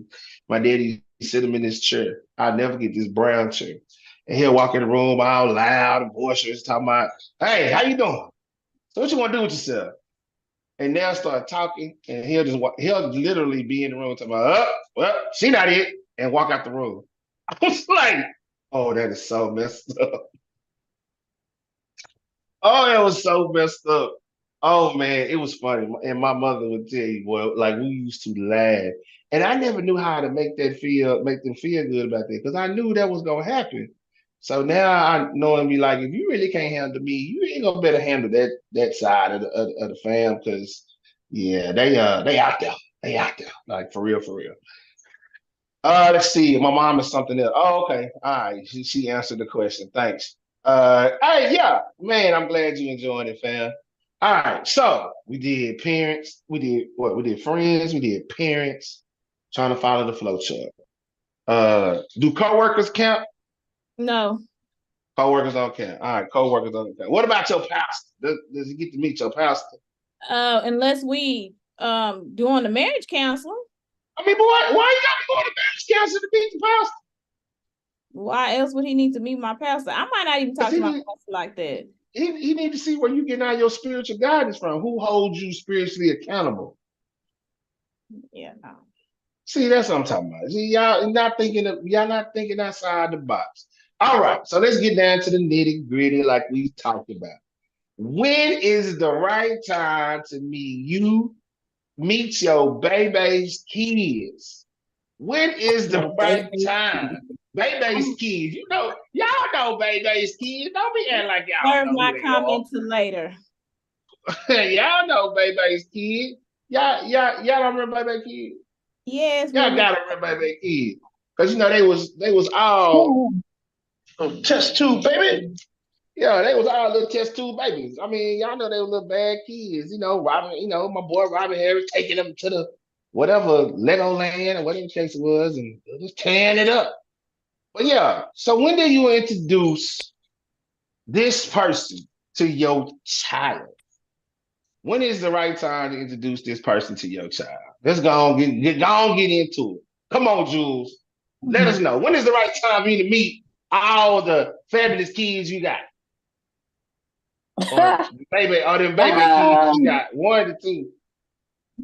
My daddy sit him in this chair. I'll never get this brown chair. And he'll walk in the room all loud and boisterous, talking about, hey, how you doing? So what you want to do with yourself? And they'll start talking, and he'll literally be in the room talking about, oh, well, she not it, and walk out the room. I was like, oh, that is so messed up. Oh, it was so messed up. Oh man, it was funny. And my mother would tell you, well, like we used to laugh. And I never knew how to make them feel good about that because I knew that was gonna happen. So now I know and be like, if you really can't handle me, you ain't gonna better handle that side of the fam because yeah, they out there. They out there. Like for real, for real. Let's see. My mom is something else. Oh, okay. All right. She answered the question. Thanks. Hey, yeah, man, I'm glad you enjoyed it, fam. All right. So we did parents. We did what? We did friends. We did parents. Trying to follow the flow chart. Do coworkers count? No. Coworkers don't count. All right. Coworkers don't count. What about your pastor? Does he get to meet your pastor? Unless we doing the marriage counseling. I mean, boy, why you got to go to marriage counseling to meet the pastor? Why else would he need to meet my pastor? I might not even talk to my pastor like that. He need to see where you getting all your spiritual guidance from. Who holds you spiritually accountable? Yeah, no. See, that's what I'm talking about. See, y'all not thinking outside the box. All right, so let's get down to the nitty gritty, like we talked about. When is the right time to meet your baby's kids? When is the right time? Baby's kids, y'all know baby's kids. Don't be acting like y'all Serve know my who they comment to later. y'all know baby's kids. Y'all don't remember baby kids? Yes, Y'all gotta remember baby kids. Cause they was all test tube baby. Yeah, they was all little test tube babies. I mean, y'all know they were little bad kids. Robin, my boy Robin Harris taking them to the whatever Legoland or whatever the case it was, and just tearing it up. But yeah, so when do you introduce this person to your child? When is the right time to introduce this person to your child? Let's go on, get into it. Come on, Jules. Let us know. When is the right time for you to meet all the fabulous kids you got? Or them baby kids you got. 1 to 2. I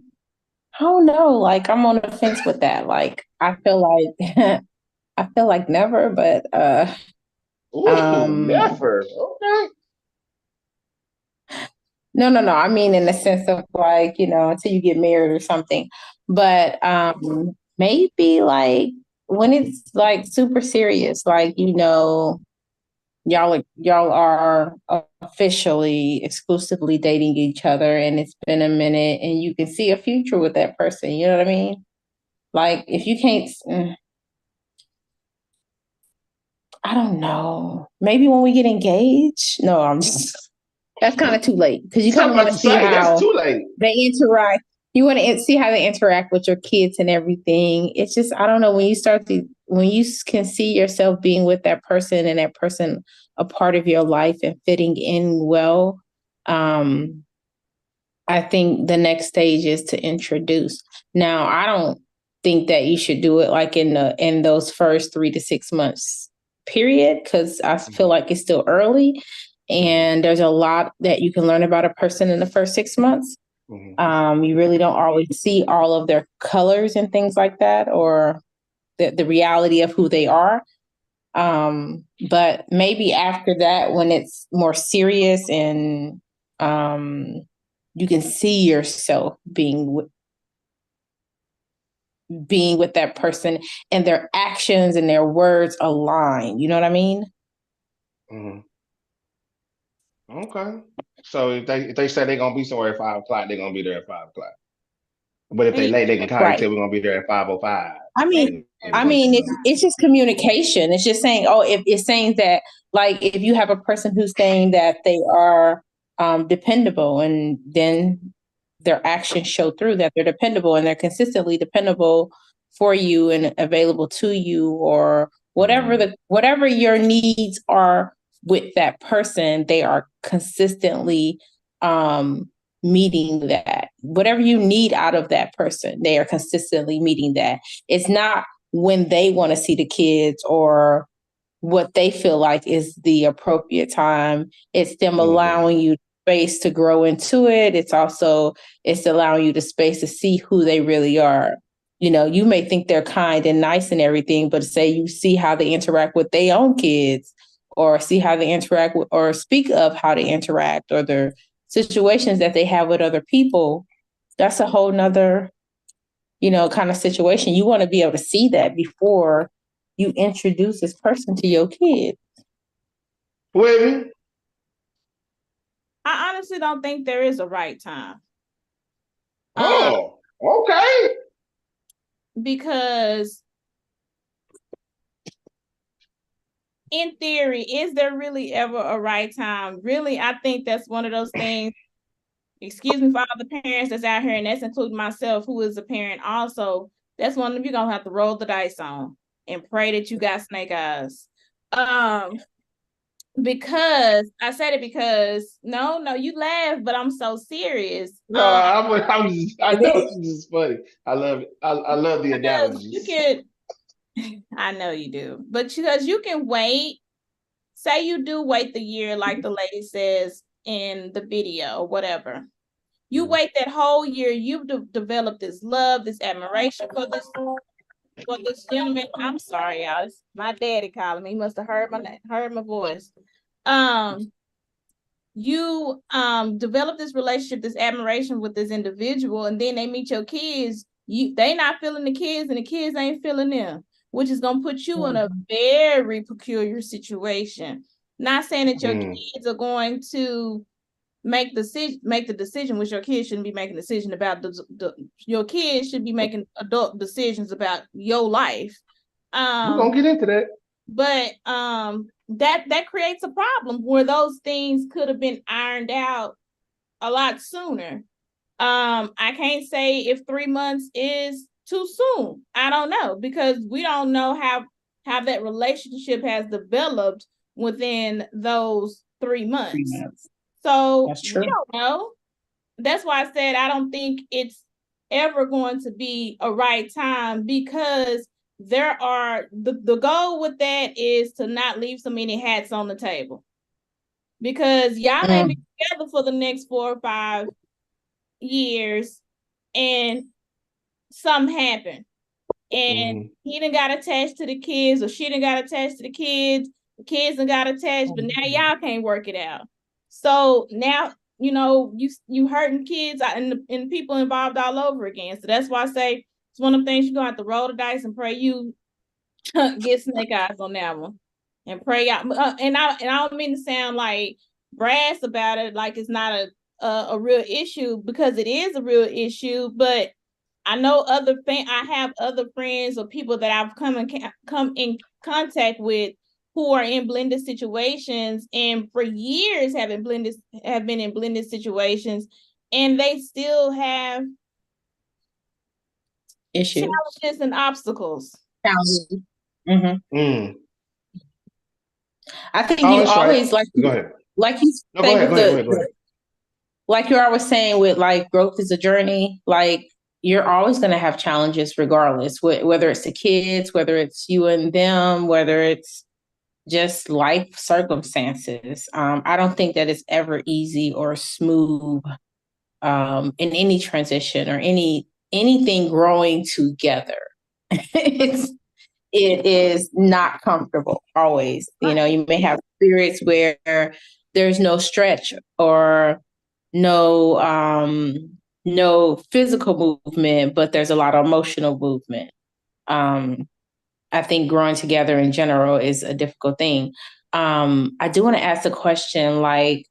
don't know. Like I'm on the fence with that. Like I feel like never, but never. Okay. No. I mean, in the sense of like, until you get married or something. But maybe like when it's like super serious, like, y'all are officially exclusively dating each other and it's been a minute and you can see a future with that person. You know what I mean? Like if you can't, I don't know. Maybe when we get engaged. No, that's kind of too late because you kind of want to see how that's too late. they interact. You want to see how they interact with your kids and everything. It's just, I don't know, when you can see yourself being with that person and that person a part of your life and fitting in well, I think the next stage is to introduce. Now, I don't think that you should do it like in those first 3 to 6 months period, because I feel like it's still early and there's a lot that you can learn about a person in the first 6 months. You really don't always see all of their colors and things like that, or the reality of who they are. But maybe after that, when it's more serious and you can see yourself being with that person and their actions and their words align. You know what I mean? Okay. So if they say they're gonna be somewhere at 5 o'clock, they're gonna be there at 5 o'clock. But if they late, they can kind of tell we're gonna be there at 5:05. I mean, it's just communication. It's just saying, if it's saying that, like, if you have a person who's saying that they are dependable, and then their actions show through that they're dependable and they're consistently dependable for you and available to you, or whatever your needs are with that person, they are consistently meeting that. Whatever you need out of that person, they are consistently meeting that. It's not when they want to see the kids or what they feel like is the appropriate time. It's them allowing you space to grow into it. It's allowing you the space to see who they really are. You know, you may think they're kind and nice and everything, but say you see how they interact with their own kids, or see how they interact with, or speak of how they interact, or their situations that they have with other people. That's a whole nother, kind of situation. You want to be able to see that before you introduce this person to your kids. Wait. I honestly don't think there is a right time. Oh, okay. Because in theory, is there really ever a right time? Really, I think that's one of those things. Excuse me for all the parents that's out here, and that's including myself, who is a parent also. That's one of them you're gonna have to roll the dice on and pray that you got snake eyes. Because I said it because no, you laugh, but I'm so serious. No, I know it's just funny. I love it. I love the analogies. I know you do, but because you can wait. Say you do wait the year, like the lady says in the video, or whatever. You wait that whole year. You've developed this love, this admiration for this gentleman. I'm sorry, y'all. It's my daddy calling me. He must have heard my voice. You develop this relationship, this admiration with this individual, and then they meet your kids. They not feeling the kids, and the kids ain't feeling them, which is gonna put you in a very peculiar situation. Not saying that your kids are going to make the decision, which your kids shouldn't be making a decision about. Your kids should be making adult decisions about your life. We're gonna get into that. But that creates a problem where those things could have been ironed out a lot sooner. I can't say if 3 months is too soon. I don't know, because we don't know how that relationship has developed within those 3 months. So we don't know. That's why I said I don't think it's ever going to be a right time, because there are the goal with that is to not leave so many hats on the table, because y'all may be together for the next 4 or 5 years and something happened and he done got attached to the kids, or she done got attached to the kids done got attached, but now y'all can't work it out. So now you hurting kids and people involved all over again. So that's why I say it's one of the things you're gonna have to roll the dice and pray you get snake eyes on that one, and pray out. And I don't mean to sound like brass about it, like it's not a real issue, because it is a real issue. But I know I have other friends or people that I've come in contact with who are in blended situations, and for years have been in blended situations, and they still have issues. Challenges and obstacles. Challenges. Mm-hmm. Mm. I think Oh, you that's always right. Go ahead. like you No, say go ahead. with Go ahead. like you're always saying with like growth is a journey. Like you're always going to have challenges regardless, whether it's the kids, whether it's you and them, whether it's just life circumstances. I don't think that it's ever easy or smooth in any transition or anything growing together. It is not comfortable always. You know, you may have periods where there's no stretch or no physical movement, but there's a lot of emotional movement. I think growing together in general is a difficult thing. I do want to ask a question like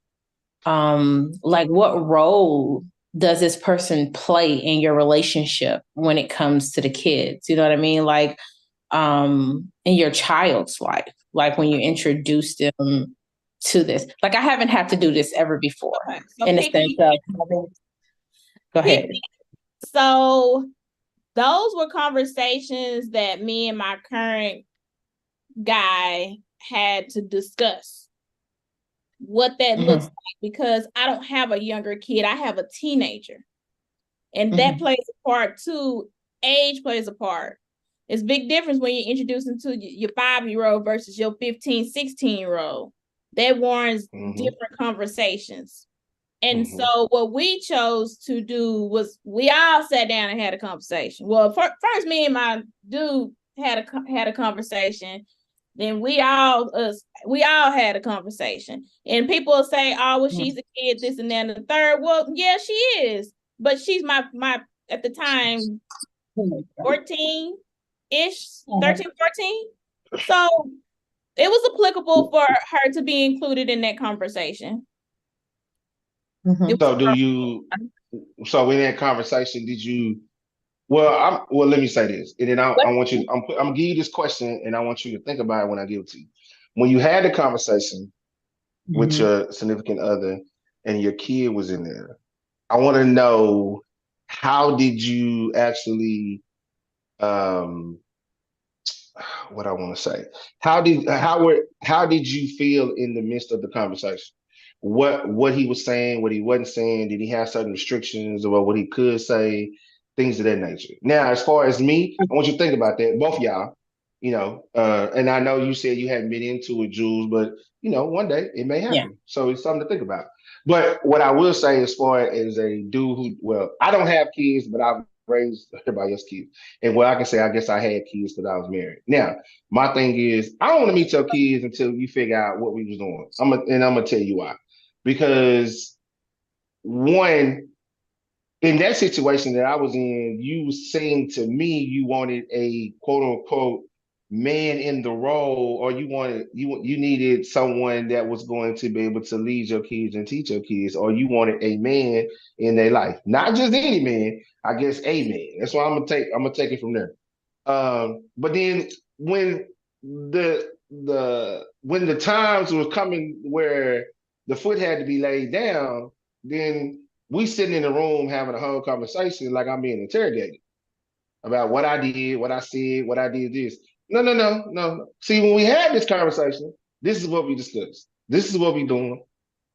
what role does this person play in your relationship when it comes to the kids? You know what I mean? Like in your child's life, like when you introduce them to this. Like I haven't had to do this ever before Okay, so in the sense of having, go ahead. So those were conversations that me and my current guy had to discuss what that looks like, because I don't have a younger kid. I have a teenager. And that plays a part too. Age plays a part. It's a big difference when you're introducing to your 5-year-old versus your 15, 16-year-old. That warrants different conversations. And so what we chose to do was we all sat down and had a conversation. Well, first me and my dude had a conversation. Then we all had a conversation. And people will say, "Oh, well, she's a kid, this and that and the third." Well, yeah, she is, but she's my at the time 14-ish, 13, 14. So it was applicable for her to be included in that conversation. So in that conversation, did you? Well, let me say this, and then I want you. I'm gonna give you this question, and I want you to think about it when I give it to you. When you had the conversation with your significant other, and your kid was in there, I want to know how did you actually, what I want to say? How did you feel in the midst of the conversation? What he was saying, what he wasn't saying? Did he have certain restrictions about what he could say? Things of that nature. Now, as far as me, I want you to think about that, both of y'all. You know, and I know you said you hadn't been into it, Jules, but you know, one day it may happen. Yeah. So it's something to think about. But what I will say, as far as a dude who, well, I don't have kids, but I've raised everybody else's kids. And what I can say, I guess I had kids because I was married. Now, my thing is, I don't want to meet your kids until you figure out what we was doing. I'm gonna tell you why. Because one, in that situation that I was in, you saying to me you wanted a quote unquote man in the role, or you needed someone that was going to be able to lead your kids and teach your kids, or you wanted a man in their life, not just any man. I guess a man. That's why I'm gonna take it from there. But then when the times was coming where the foot had to be laid down, then we sitting in the room having a whole conversation like I'm being interrogated about what I did, what I said, what I did this. No. See, when we had this conversation, this is what we discussed. This is what we doing.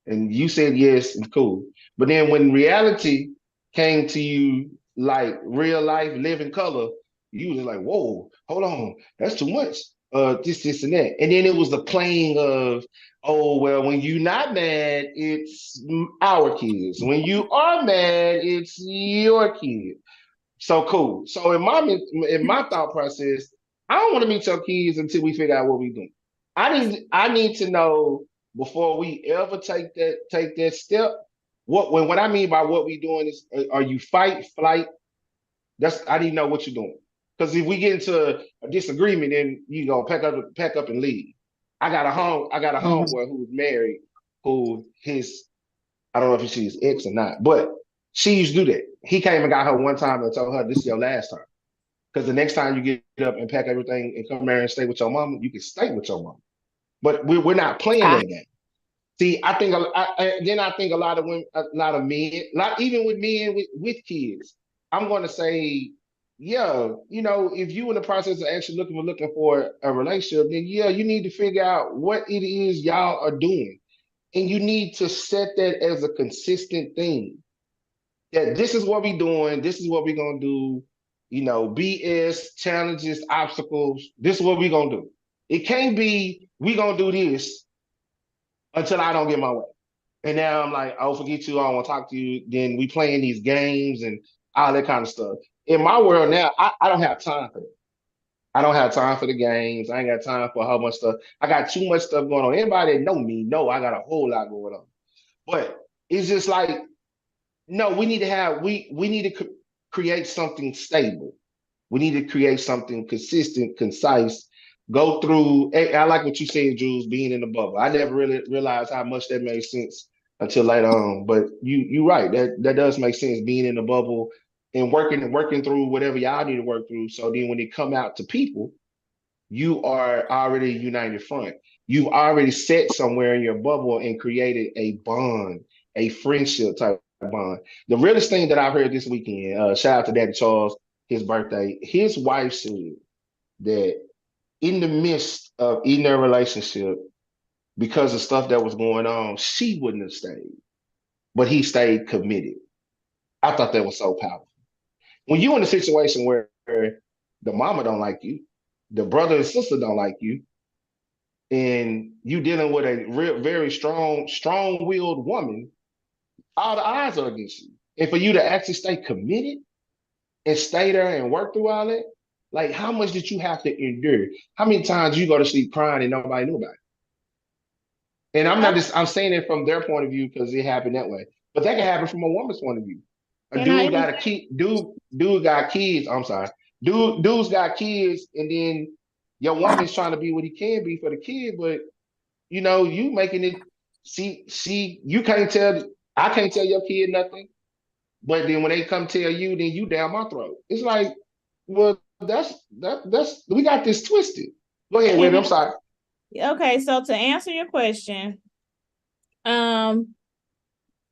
And you said yes, and cool. But then when reality came to you, like real life, living color, you was like, whoa, hold on, that's too much. This, and that. And then it was the playing of, oh, well, when you're not mad, it's our kids. When you are mad, it's your kid. So cool. So in my thought process, I don't want to meet your kids until we figure out what we do. I need to know before we ever take that step. What I mean by what we doing is, are you fight, flight? I need to know what you're doing. Because if we get into a disagreement, then you go pack up and leave. I got a homeboy who was married, I don't know if she's ex or not, but she used to do that. He came and got her one time and told her, this is your last time. Because the next time you get up and pack everything and come here and stay with your mama, you can stay with your mama. But we're not playing that game. See, I think a lot of women, a lot of men, even with men with kids, I'm going to say yeah, you know, if you in the process of actually looking for a relationship, then yeah, you need to figure out what it is y'all are doing. And you need to set that as a consistent thing. That this is what we doing, this is what we're gonna do, you know, BS, challenges, obstacles, this is what we're gonna do. It can't be we gonna do this until I don't get my way. And now I'm like, oh, forget you, I don't want to talk to you. Then we playing these games and all that kind of stuff. In my world now, I don't have time for that. I don't have time for the games. I ain't got time for a whole bunch of stuff. I got too much stuff going on. Anybody that know me know I got a whole lot going on. But it's just like, no, we need to have we need to create something stable. We need to create something consistent, concise. Go through. I like what you said, Jules, being in the bubble. I never really realized how much that made sense until later on. But you're right. That does make sense. Being in the bubble and working through whatever y'all need to work through. So then when they come out to people, you are already united front. You've already set somewhere in your bubble and created a bond, a friendship type of bond. The realest thing that I've heard this weekend, shout out to Daddy Charles, his birthday, his wife said that in the midst of in their relationship, because of stuff that was going on, she wouldn't have stayed, but he stayed committed. I thought that was so powerful. When you're in a situation where the mama don't like you, the brother and sister don't like you, and you dealing with a very strong-willed woman, all the odds are against you. And for you to actually stay committed and stay there and work through all that, like how much did you have to endure? How many times you go to sleep crying and nobody knew about it? And I'm saying it from their point of view because it happened that way. But that can happen from a woman's point of view. A And I dude even got a kid, dude got kids. I'm sorry. Dude's got kids, and then your woman's trying to be what he can be for the kid, but you know, you making it you can't tell I can't tell your kid nothing. But then when they come tell you, then you down my throat. It's like, well, that's we got this twisted. Go ahead, Webby. I'm sorry. okay, so to answer your question,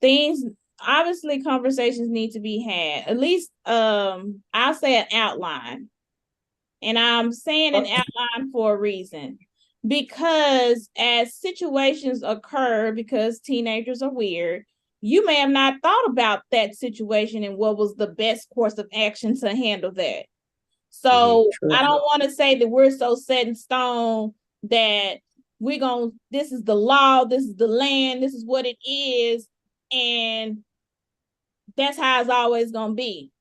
things obviously conversations need to be had. At least I'll say an outline. And I'm saying an outline for a reason. Because as situations occur, because teenagers are weird, you may have not thought about that situation and what was the best course of action to handle that. So I don't want to say that we're so set in stone that this is the law, this is the land, this is what it is, and that's how it's always going to be.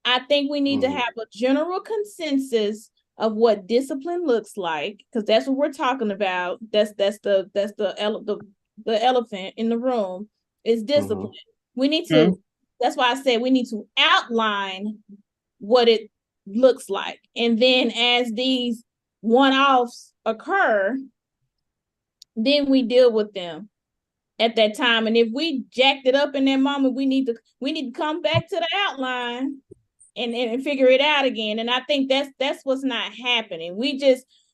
I think we need to have a general consensus of what discipline looks like, because that's what we're talking about. That's the elephant in the room is discipline. We need to. That's why I said we need to outline what it looks like, and then as these one-offs occur, then we deal with them at that time. And if we jacked it up in that moment, we need to come back to the outline and figure it out again. And I think that's what's not happening.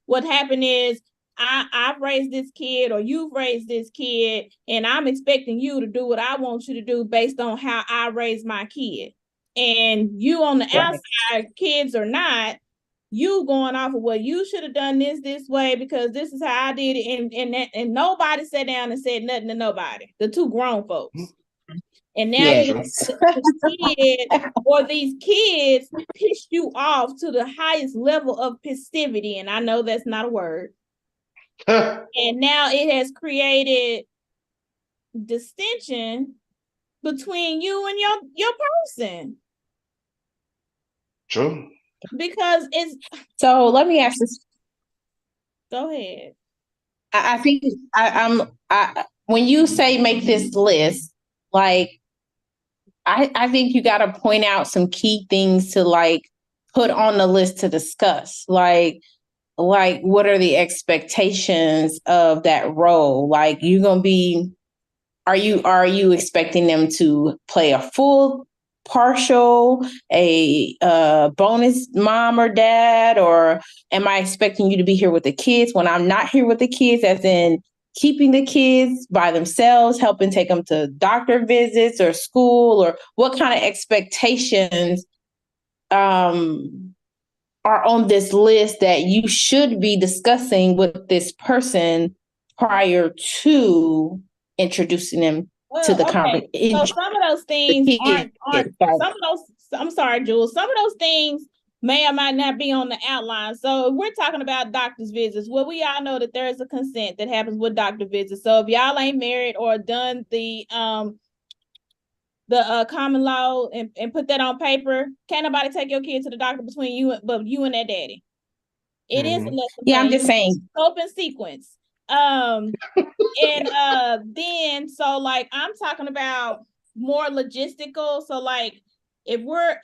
What happened is I've raised this kid or you've raised this kid, and I'm expecting you to do what I want you to do based on how I raised my kid. And you on the outside, kids or not, you going off of what you should have done this way because this is how I did it. And nobody sat down and said nothing to nobody. The two grown folks. And now these kids pissed you off to the highest level of festivity. And I know that's not a word. And now it has created distinction between you and your person. True. Because it's so let me ask this. Go ahead. I think when you say make this list, like I think you got to point out some key things to like put on the list to discuss. Like what are the expectations of that role? Like are you expecting them to play a full, partial, a bonus mom or dad, or am I expecting you to be here with the kids when I'm not here with the kids, as in keeping the kids by themselves, helping take them to doctor visits or school, or what kind of expectations are on this list that you should be discussing with this person prior to introducing them to the conversation. So some of those things aren't some of those, I'm sorry, Jules, some of those things may or might not be on the outline. So if we're talking about doctor's visits, well, we all know that there is a consent that happens with doctor visits. So if y'all ain't married or done the common law and put that on paper, can't nobody take your kid to the doctor between you and that daddy. It is a lesson plan. I'm just saying. Scope and sequence. Then so like I'm talking about more logistical. So like if we're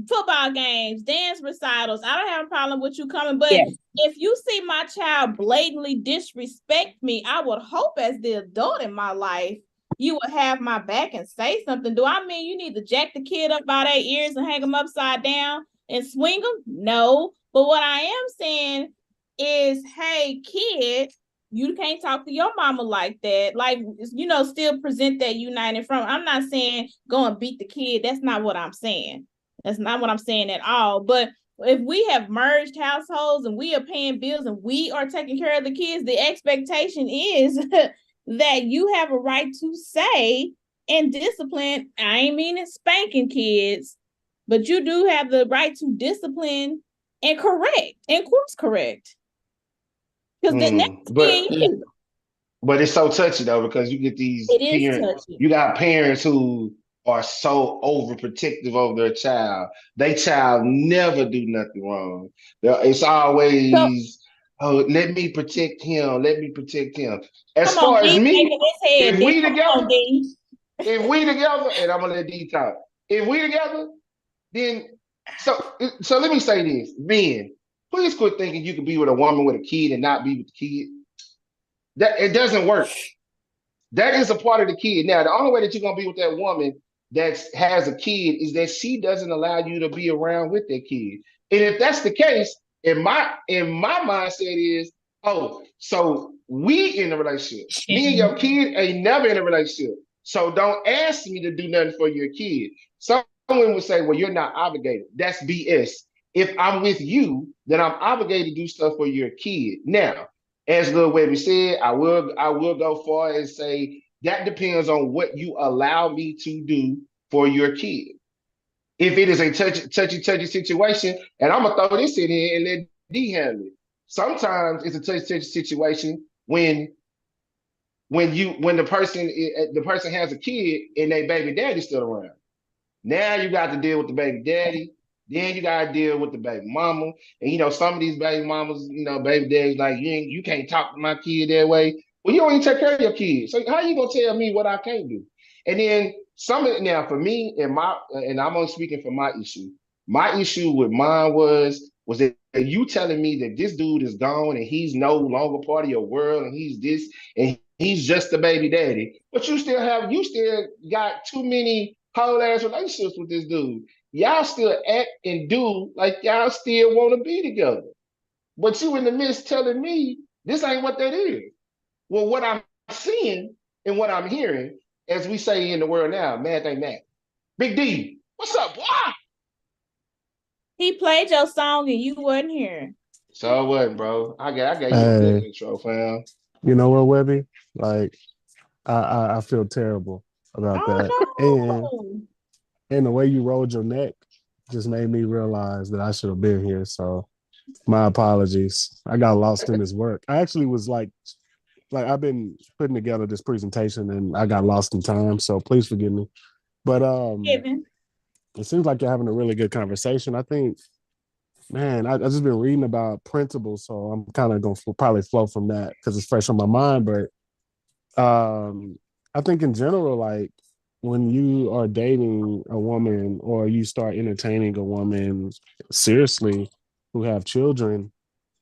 football games, dance recitals, I don't have a problem with you coming, but if you see my child blatantly disrespect me, I would hope as the adult in my life you would have my back and say something. Do I mean you need to jack the kid up by their ears and hang them upside down and swing them? No. But what I am saying is, hey, kid, you can't talk to your mama like that. Like, still present that united front. I'm not saying go and beat the kid. That's not what I'm saying. That's not what I'm saying at all. But if we have merged households and we are paying bills and we are taking care of the kids, the expectation is that you have a right to say and discipline. I ain't meaning spanking kids, but you do have the right to discipline and correct and course correct. Because but it's so touchy though, because you get these parents, you got parents who are so overprotective of their child. Their child never do nothing wrong. It's always, let me protect him. Let me protect him. As far as me, if we together, and I'm gonna let D talk. If we together, then so let me say this, men, please quit thinking you can be with a woman with a kid and not be with the kid. That it doesn't work. That is a part of the kid. Now, the only way that you're gonna be with that woman that has a kid is that she doesn't allow you to be around with that kid. And if that's the case, in my mindset is, so we in a relationship. Me and your kid ain't never in a relationship. So don't ask me to do nothing for your kid. Someone would say, well, you're not obligated. That's BS. If I'm with you, then I'm obligated to do stuff for your kid. Now, as Lil Webby said, I will go far and say that depends on what you allow me to do for your kid. If it is a touchy situation, and I'm gonna throw this in here and let D handle it. Sometimes it's a touchy situation when the person has a kid and their baby daddy's still around. Now you got to deal with the baby daddy. Then you gotta deal with the baby mama. And some of these baby mamas, baby daddies like you can't talk to my kid that way. Well, you don't even take care of your kids. So how you gonna tell me what I can't do? And then now for me and I'm only speaking for my issue. My issue with mine was that you telling me that this dude is gone and he's no longer part of your world and he's this and he's just a baby daddy, but you still got too many whole ass relationships with this dude. Y'all still act and do like y'all still want to be together. But you in the midst telling me this ain't what that is. Well, what I'm seeing and what I'm hearing, as we say in the world now, math ain't math. Big D, what's up, boy? He played your song and you wasn't here. So it wasn't, bro. I gave you a good intro, fam. You know what, Webby? Like, I feel terrible about that. No. And the way you rolled your neck just made me realize that I should have been here. So my apologies. I got lost in this work. I actually was like I've been putting together this presentation and I got lost in time. So please forgive me. But it seems like you're having a really good conversation. I think, man, I just been reading about principles, so I'm kind of going to probably flow from that because it's fresh on my mind. But I think in general, like when you are dating a woman or you start entertaining a woman seriously who have children,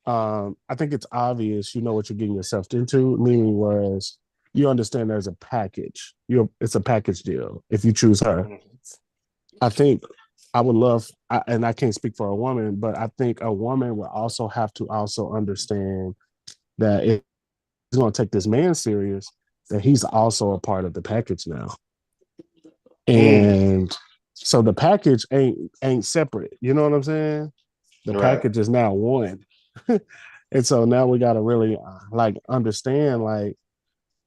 I think it's obvious you know what you're getting yourself into, meaning whereas you understand there's a package. It's a package deal if you choose her. I think I would love, and I can't speak for a woman, but I think a woman will also have to also understand that if he's going to take this man serious, that he's also a part of the package now. And So the package ain't separate. You know what I'm saying? The package is now one. And so now we got to really like understand, like,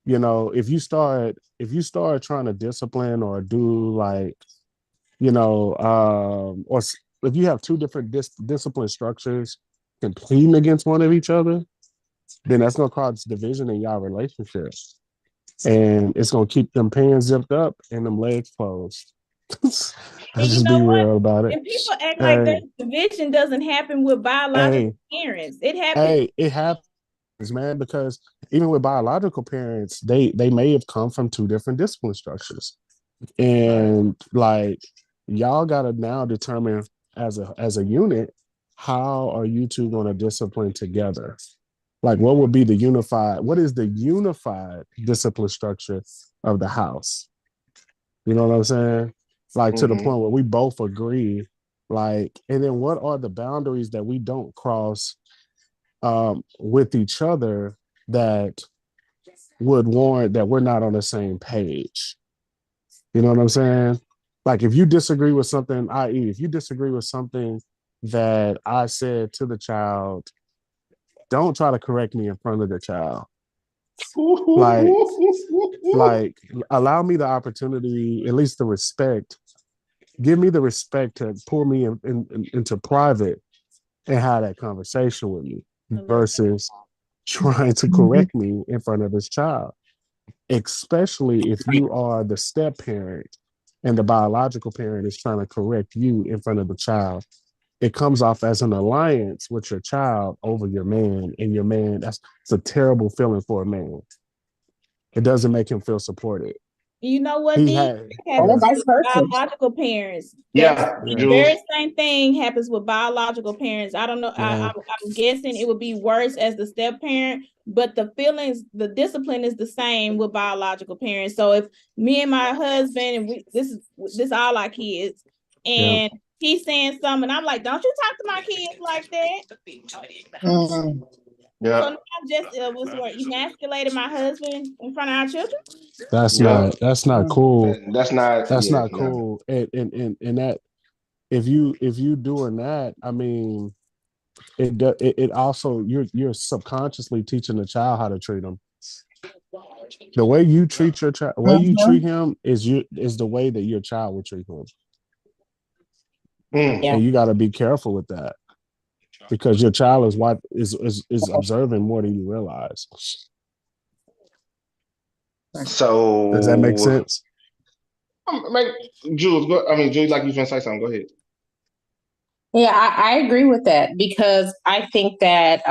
you know, if you start trying to discipline or do like, you know, if you have two different discipline structures competing against one of each other, then that's gonna cause division in y'all relationship, and it's gonna keep them pants zipped up and them legs closed. Let's just be real about it. And people act like that division doesn't happen with biological parents. It happens. Hey, it happens, man, because even with biological parents, they may have come from two different discipline structures. And like y'all gotta now determine as a unit, how are you two gonna discipline together? Like what is the unified discipline structure of the house? You know what I'm saying? Like to the point where we both agree, like, and then what are the boundaries that we don't cross with each other that would warrant that we're not on the same page? You know what I'm saying? Like if you disagree with something, i.e., if you disagree with something that I said to the child, don't try to correct me in front of the child. Like allow me the opportunity, at least the respect. Give me the respect to pull me into private and have that conversation with me versus trying to correct me in front of this child, especially if you are the step parent and the biological parent is trying to correct you in front of the child. It comes off as an alliance with your child over your man, and your man, it's a terrible feeling for a man. It doesn't make him feel supported. You know what? Biological parents. The very same thing happens with biological parents. I don't know. I'm guessing it would be worse as the step parent, but the feelings, the discipline is the same with biological parents. So if me and my husband, and this is all our kids, and he's saying something, I'm like, don't you talk to my kids like that. Yeah. So not just emasculating my husband in front of our children. That's not cool. That's not cool. And that if you doing that, I mean, it also you're subconsciously teaching the child how to treat them. The way you treat your child, you treat him is the way that your child will treat him. And you got to be careful with that, because your child is observing more than you realize. So does that make sense? Jules, Jules, like you can say something. Go ahead. Yeah, I agree with that, because I think that,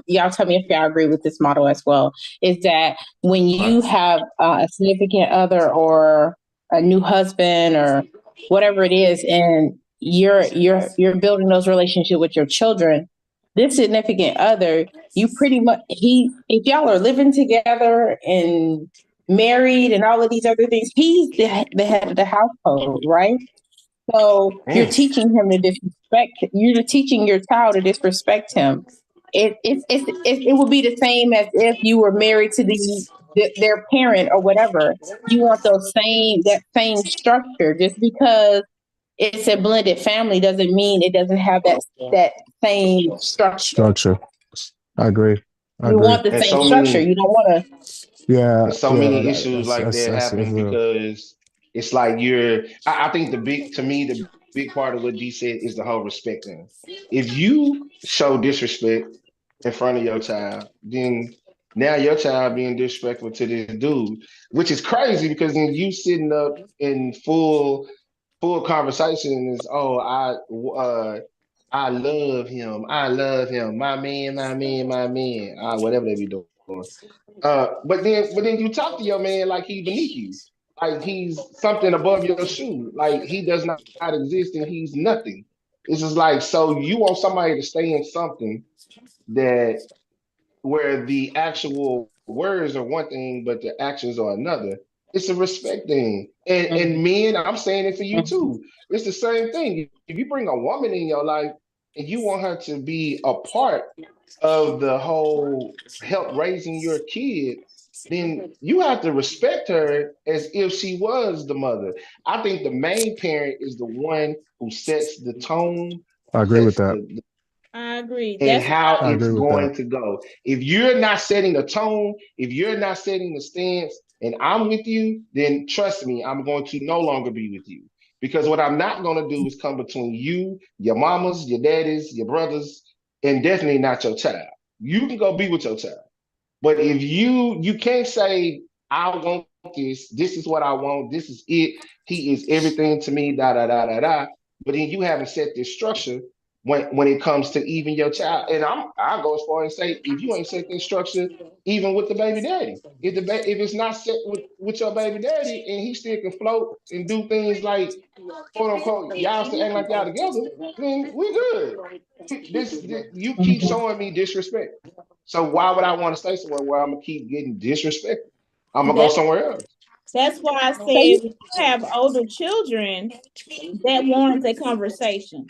y'all tell me if y'all agree with this model as well, is that when you have a significant other or a new husband or whatever it is, and you're building those relationships with your children, this significant other, you pretty much, if y'all are living together and married and all of these other things, he's the head of the household, right? So you're teaching him to disrespect. You're teaching your child to disrespect him. It would be the same as if you were married to their parent or whatever. You want that same structure. Just because it's a blended family doesn't mean it doesn't have that same structure. I agree. You want the same structure. You don't want to. Yeah. And so many issues like that happen because it's like I think the big part of what D said is the whole respect thing. If you show disrespect in front of your child, then now your child being disrespectful to this dude, which is crazy, because then you sitting up in full conversation is, I love him, my man, whatever they be doing. But then you talk to your man like he's beneath you, like he's something above your shoe, like he does not exist and he's nothing. It's just like, so you want somebody to stay in something that where the actual words are one thing, but the actions are another. It's a respect thing. And men, I'm saying it for you too. It's the same thing. If you bring a woman in your life and you want her to be a part of the whole help raising your kid, then you have to respect her as if she was the mother. I think the main parent is the one who sets the tone, I who agree with sets that. I agree. and That's how I it's agree with that. going to go. If you're not setting the tone, if you're not setting the stance, and I'm with you, then trust me, I'm going to no longer be with you. Because what I'm not going to do is come between you, your mamas, your daddies, your brothers, and definitely not your child. You can go be with your child. But if you can't say, I want this is what I want, this is it, he is everything to me, da da da da da. But then you haven't set this structure when it comes to even your child. And I'll go as far as say, if you ain't set this structure, even with the baby daddy, if it's not set with your baby daddy and he still can float and do things like quote unquote, y'all still act like y'all together, then we good. You keep showing me disrespect. So why would I want to stay somewhere where I'm gonna keep getting disrespected? I'm gonna go that somewhere else. that's why I said So you, when you have older children, that warrants a conversation.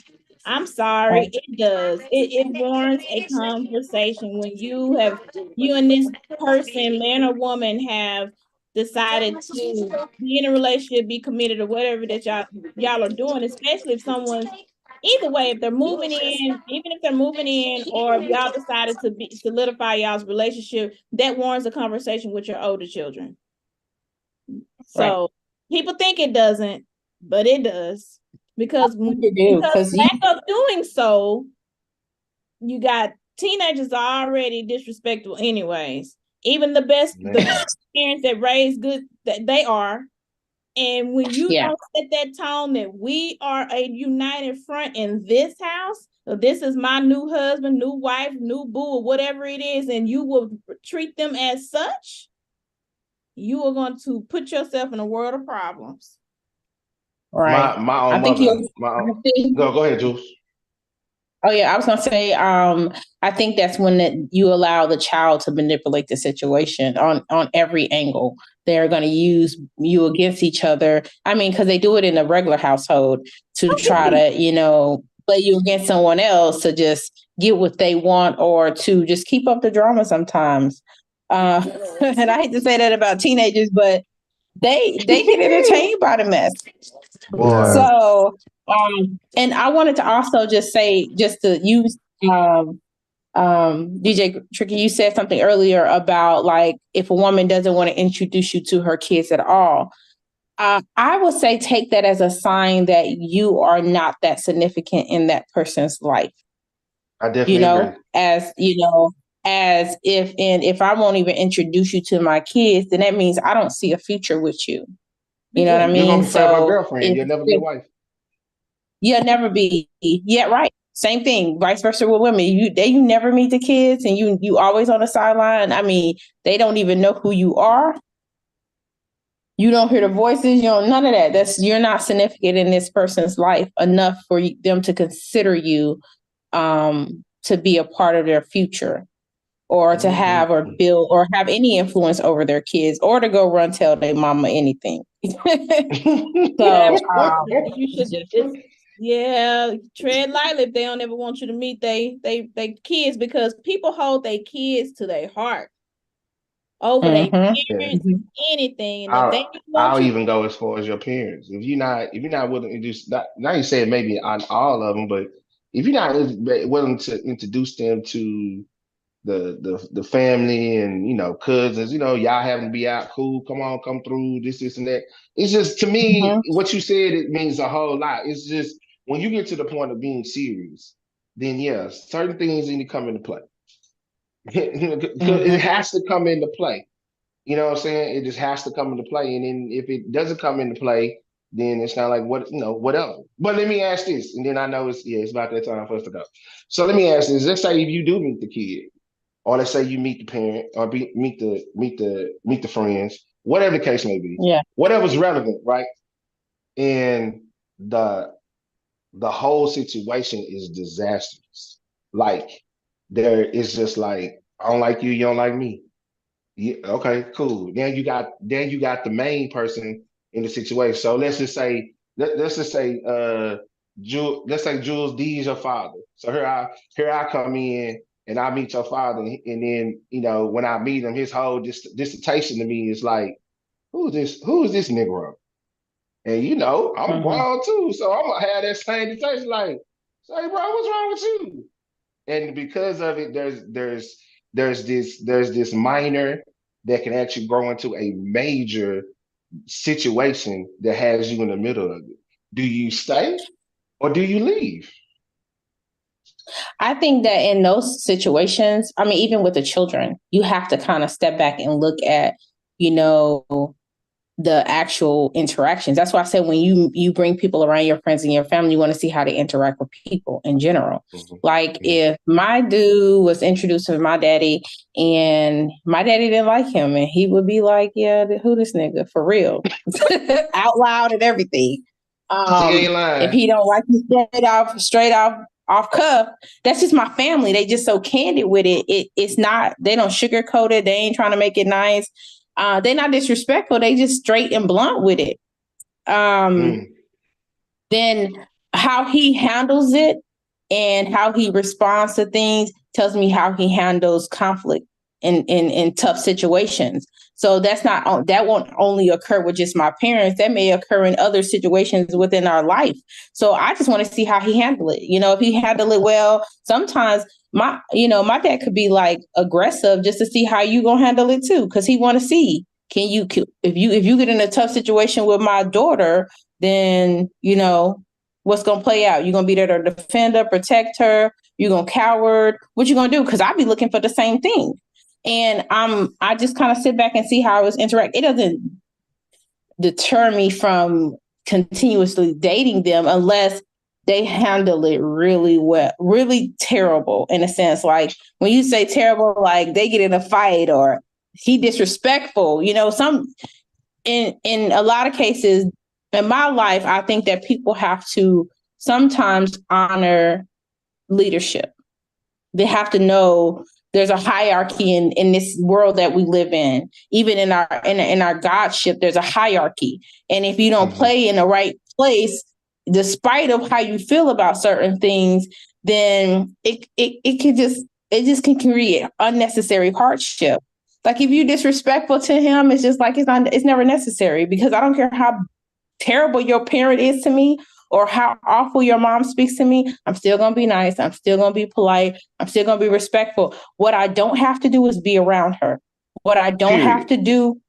I'm sorry, it does. It warrants a conversation when you and this person, man or woman, have decided to be in a relationship, be committed, or whatever that y'all are doing, especially if someone's either way, if they're moving in, even if they're moving in, or if y'all decided to solidify y'all's relationship, that warrants a conversation with your older children. right. So people think it doesn't, but it does. Because You do, because because lack of doing so, you got teenagers are already disrespectful anyways. Even the Man. best parents that raise good that they are. And when you yeah, don't set that tone that we are a united front in this house, this is my new husband, new wife, new boo, or whatever it is, and you will treat them as such, you are going to put yourself in a world of problems. right. My I own think you. mother, my I own, think. go ahead, Jules. Oh yeah, I was gonna say. I think that's when you allow the child to manipulate the situation on every angle. They're going to use you against each other. I mean, because they do it in a regular household to try to, play you against someone else to just get what they want or to just keep up the drama sometimes. Uh, and I hate to say that about teenagers, but they get entertained by the mess. Boy, Yeah. So, and I wanted to also just say, just to use, DJ Tricky, you said something earlier about like if a woman doesn't want to introduce you to her kids at all. I would say take that as a sign that you are not that significant in that person's life. I definitely agree. As if I won't even introduce you to my kids, then that means I don't see a future with you. You know what I You're mean? gonna be forever a So girlfriend. You'll never be a wife. you'll never be, yeah, right. Same thing, vice versa with women. You never meet the kids, and you always on the sideline. I mean, they don't even know who you are. You don't hear the voices. You don't none of that. You're not significant in this person's life enough for them to consider you to be a part of their future, or to have or build or have any influence over their kids, or to go run tell their mama anything. That So you should just tread lightly if they don't ever want you to meet they kids, because people hold their kids to their heart over their Yeah. parents, anything. And if they don't want I'll you, even go as far as your parents. If you're not willing to introduce, now you said maybe on all of them, but if you're not willing to introduce them to the family and cousins, y'all having to be out cool, come on, come through, this and that. It's just, to me, what you said, it means a whole lot. It's just when you get to the point of being serious, then yeah, certain things need to come into play. It has to come into play. You know what I'm saying? It just has to come into play. And then if it doesn't come into play, then it's kind of like, whatever. But let me ask this, and then I know it's about that time for us to go. So let me ask this. Let's say if you do meet the kid, or let's say you meet the parent, or meet the friends, whatever the case may be, yeah. whatever's relevant, right? And the the whole situation is disastrous. Like there is just like, I don't like you, you don't like me. Yeah, okay, cool. Then you got the main person in the situation. So let's just say Jules D is your father. So here I come in and I meet your father, and then when I meet him, his whole dissertation to me is like, Who is this Negro? And I'm grown too, so I'm gonna have that same discussion. Like, say, bro, what's wrong with you? And because of it, there's this minor that can actually grow into a major situation that has you in the middle of it. Do you stay or do you leave? I think that in those situations, I mean, even with the children, you have to kind of step back and look at, the actual interactions. That's why I said when you bring people around, your friends and your family, you want to see how they interact with people in general. Like if my dude was introduced to my daddy and my daddy didn't like him, and he would be like, yeah, who this nigga for real? Out loud and everything. If he don't like you straight off cuff, that's just my family. They just so candid with it. It's not, they don't sugarcoat it. They ain't trying to make it nice. They're not disrespectful. They just straight and blunt with it. Then how he handles it and how he responds to things tells me how he handles conflict in tough situations. So that won't only occur with just my parents. That may occur in other situations within our life. So I just want to see how he handle it. If he handle it well, sometimes my dad could be like aggressive just to see how you gonna handle it too, because he want to see if you get in a tough situation with my daughter, then what's gonna play out. You're gonna be there to defend her, protect her. You're gonna coward. What you gonna do? Because I'll be looking for the same thing. And I just kind of sit back and see how I was interact. It doesn't deter me from continuously dating them unless they handle it really well, really terrible in a sense. Like when you say terrible, like they get in a fight or he disrespectful, some in a lot of cases in my life, I think that people have to sometimes honor leadership. They have to know there's a hierarchy in this world that we live in. Even in our godship, there's a hierarchy. And if you don't play in the right place, despite of how you feel about certain things, then it just can create unnecessary hardship. Like if you're disrespectful to him, it's just like it's never necessary, because I don't care how terrible your parent is to me or how awful your mom speaks to me, I'm still going to be nice. I'm still going to be polite. I'm still going to be respectful. What I don't have to do is be around her. What I don't have to do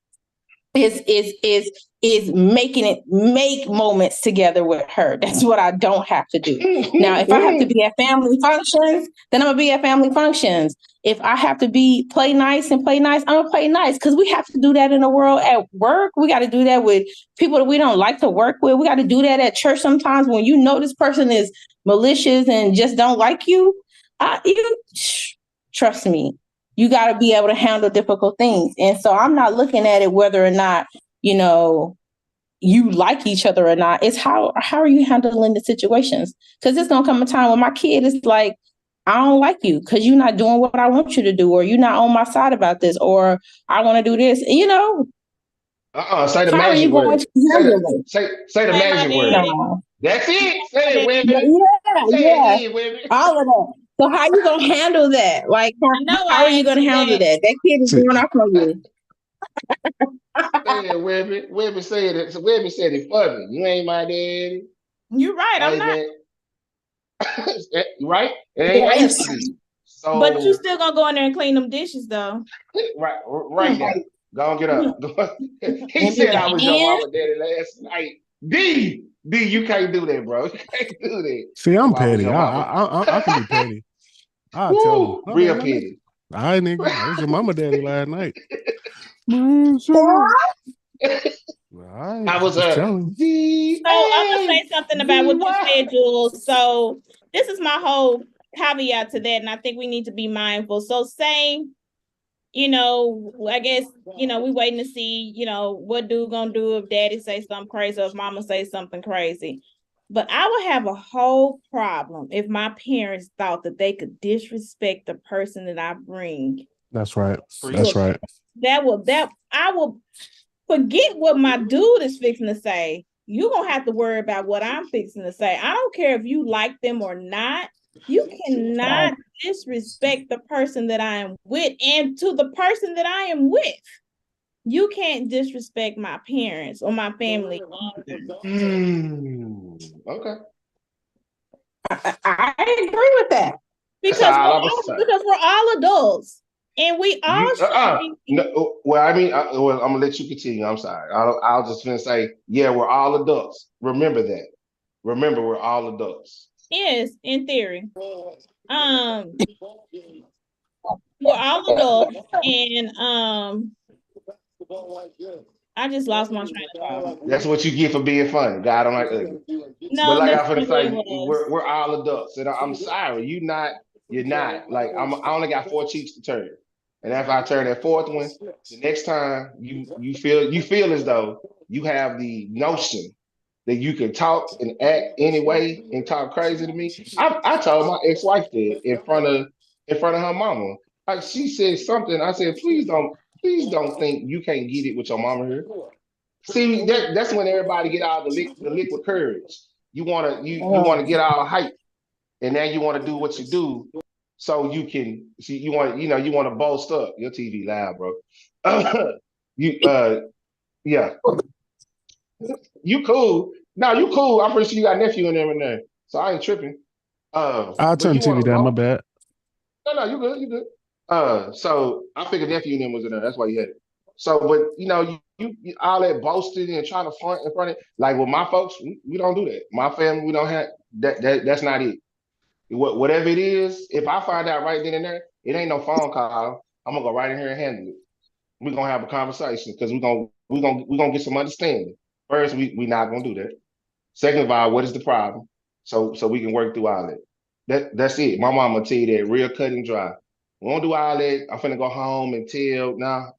is make moments together with her. That's what I don't have to do. Now, if I have to be at family functions, then I'm gonna be at family functions. If I have to play nice, I'm gonna play nice, because we have to do that in the world at work. We got to do that with people that we don't like to work with. We got to do that at church sometimes when this person is malicious and just don't like you. Trust me. You got to be able to handle difficult things. And so I'm not looking at it whether or not, you like each other or not. It's how are you handling the situations? Because there's going to come a time when my kid is like, I don't like you because you're not doing what I want you to do, or you're not on my side about this, or I want to do this. Say the magic word. Say the magic word. No. That's it. Say it, women. Yeah. Women. All of that. So how you gonna handle that? Like, how are you gonna handle that? That kid is going off on you. Say it, women. Women said it. So women said it for me. You ain't my daddy. You're right. I'm not. Right? It ain't yes. So, but you still gonna go in there and clean them dishes, though. Right now. Go and get up. He said I was your mama daddy last night. D, you can't do that, bro. You can't do that. See, I'm petty. I can be petty. I'll tell him. Real petty. All right, nigga. I was your mama daddy last night. I was telling. So I'm gonna say something about what you said, Jules. So this is my whole caveat to that, and I think we need to be mindful. So say, I guess, we waiting to see, what dude gonna do if daddy say something crazy or if mama say something crazy. But I would have a whole problem if my parents thought that they could disrespect the person that I bring. That's right. That's right. I will forget what my dude is fixing to say. You're gonna have to worry about what I'm fixing to say. I don't care if you like them or not. You cannot disrespect the person that I am with, and to the person that I am with. You can't disrespect my parents or my family. Okay. I agree with that. That's Because all I was saying. we're all adults. And we all No, well, I mean, well, I'm gonna let you continue. I'm sorry. I'll just gonna say, yeah, we're all adults. Remember that. Remember, we're all adults. yes, in theory. We're all adults, and I just lost my train of thought. That's what you get for being funny. God don't like ugly. But No, like that's I'm gonna not what it say, was. we're all adults, and I'm sorry, you're not. Like I only got 4 cheeks to turn, and if I turn that fourth one, the next time you feel as though you have the notion that you can talk and act anyway and talk crazy to me. I told my ex-wife that in front of her mama. Like she said something. I said, please don't think you can't get it with your mama here. See, that's when everybody get out of the liquid courage. You wanna get all hype, and now you want to do what you do, so you can see you want to boast up. Your TV loud, bro. You yeah, you cool. No, you cool. I'm pretty sure you got nephew in there and there, so I ain't tripping. I'll But turn you want TV to down. My boast? bad. No, you good, you good. So I figured nephew and them was in there. That's why you had it. So, but you all that boasting and trying to front in front of like with my folks, we don't do that. My family, we don't have that. That's not it. Whatever it is, if I find out right then and there, it ain't no phone call. I'm gonna go right in here and handle it. We're gonna have a conversation because we're gonna get some understanding. First, we not gonna do that. Second of all, what is the problem? So we can work through all that. That's it. My mama tell you that real cut and dry. We won't do all that. I'm finna go home and tell. Nah.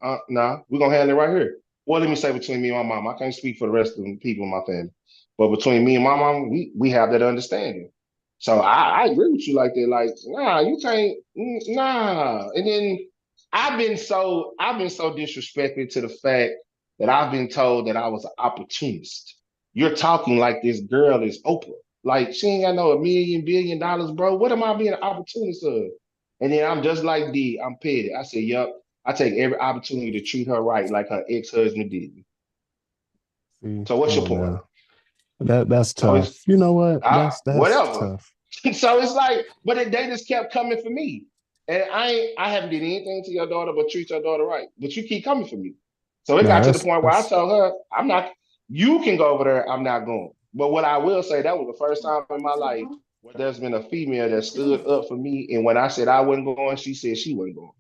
We're gonna handle it right here. Well, let me say between me and my mom. I can't speak for the rest of the people in my family, but between me and my mom, we have that understanding. So I agree with you like that. Like, nah, you can't. Nah. And then I've been so disrespected to the fact that I've been told that I was an opportunist. You're talking like this girl is Oprah. Like she ain't got no $1 billion, bro. What am I being an opportunist of? And then I'm just like D. I'm petty. I said, yup. I take every opportunity to treat her right, like her ex-husband did. See, So what's come your on point? now. That's So tough. it's You know what? That's whatever. tough. So it's like, but they just kept coming for me. And I haven't did anything to your daughter but treat your daughter right. But you keep coming for me. So it No, got to the point where I that's told her, I'm not, you can go over there, I'm not going. But what I will say, that was the first time in my life where there's been a female that stood up for me. And when I said I wasn't going, she said she wasn't going.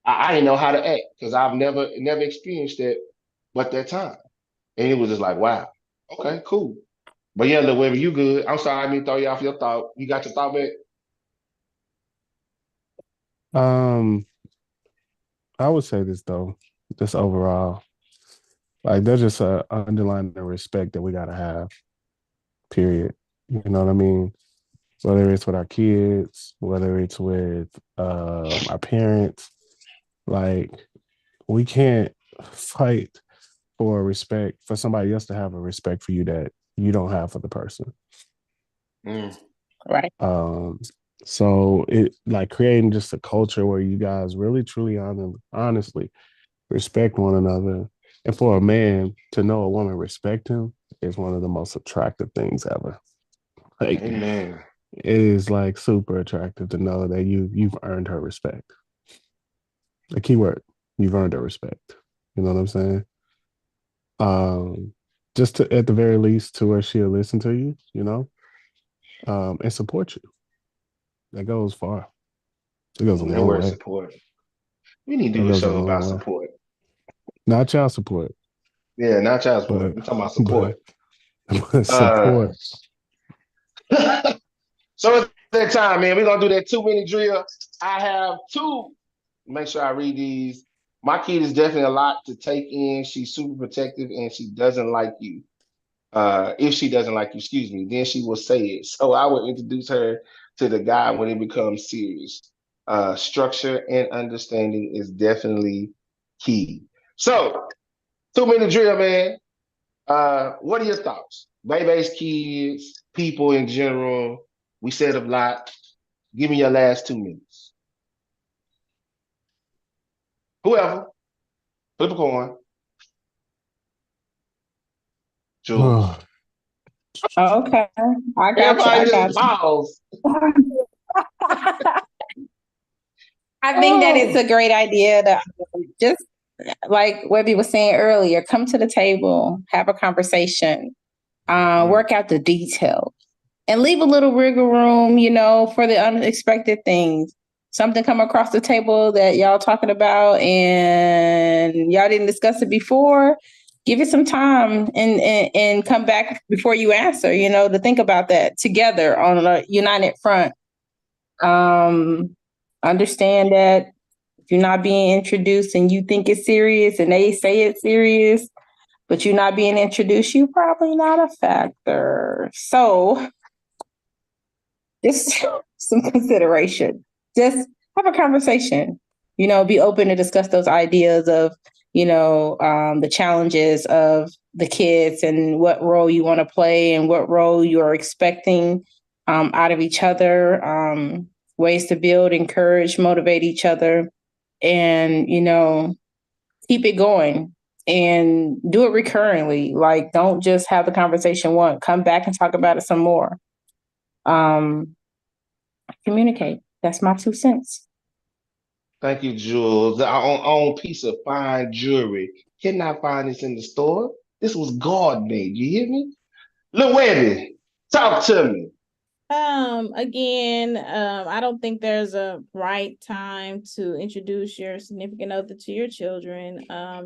I didn't know how to act because I've never experienced that but that time. And it was just like, wow, okay, cool. But yeah, look, whether you good, I'm sorry I didn't throw you off your thought. You got your thought back? um I would say this though, just overall. Like there's just a underlying respect that we gotta have, period. You know what I mean? Whether it's with our kids, whether it's with our parents, like we can't fight for respect for somebody else to have a respect for you that you don't have for the person. Mm. Right. So it like creating just a culture where you guys really truly honestly respect one another. And for a man to know a woman respect him is one of the most attractive things ever. Like Amen. it is like super attractive to know that you've earned her respect. The key word, you've earned her respect. You know what I'm saying? Just to at the very least to where she'll listen to you, and support you. That goes far. It goes a That long word way. support. We need to It do a goes a show long about way. support. Not child support, Yeah, not child support. but We're talking about support. but, but Uh, support. so it's that time, man. We're gonna do that 2 minute drill. I have two. Make sure I read these. My kid is definitely a lot to take in. She's super protective and she doesn't like you. If she doesn't like you, excuse me, then she will say it. So I will introduce her to the guy when it becomes serious. Structure and understanding is definitely key. So, 2 minute drill, man. What are your thoughts? Baby's kids, people in general. We said a lot. Give me your last 2 minutes. Whoever, flip a coin. Jules. Okay, I got you. Everybody I just got pause. you. I think that it's a great idea to just like Webby was saying earlier, come to the table, have a conversation, work out the details, and leave a little wiggle room, for the unexpected things. Something come across the table that y'all talking about and y'all didn't discuss it before. Give it some time and come back before you answer, to think about that together on a united front. Understand that if you're not being introduced and you think it's serious and they say it's serious, but you're not being introduced, you're probably not a factor. So just some consideration. Just have a conversation. Be open to discuss those ideas of, the challenges of the kids and what role you want to play and what role you are expecting out of each other. Ways to build, encourage, motivate each other, and keep it going and do it recurrently. Like, don't just have the conversation once. Come back and talk about it some more. Communicate. That's my 2 cents. Thank you, Jules. Our own piece of fine jewelry. Cannot find this in the store. This was God made. You hear me? Lil Webby, talk to me. Again, I don't think there's a right time to introduce your significant other to your children. I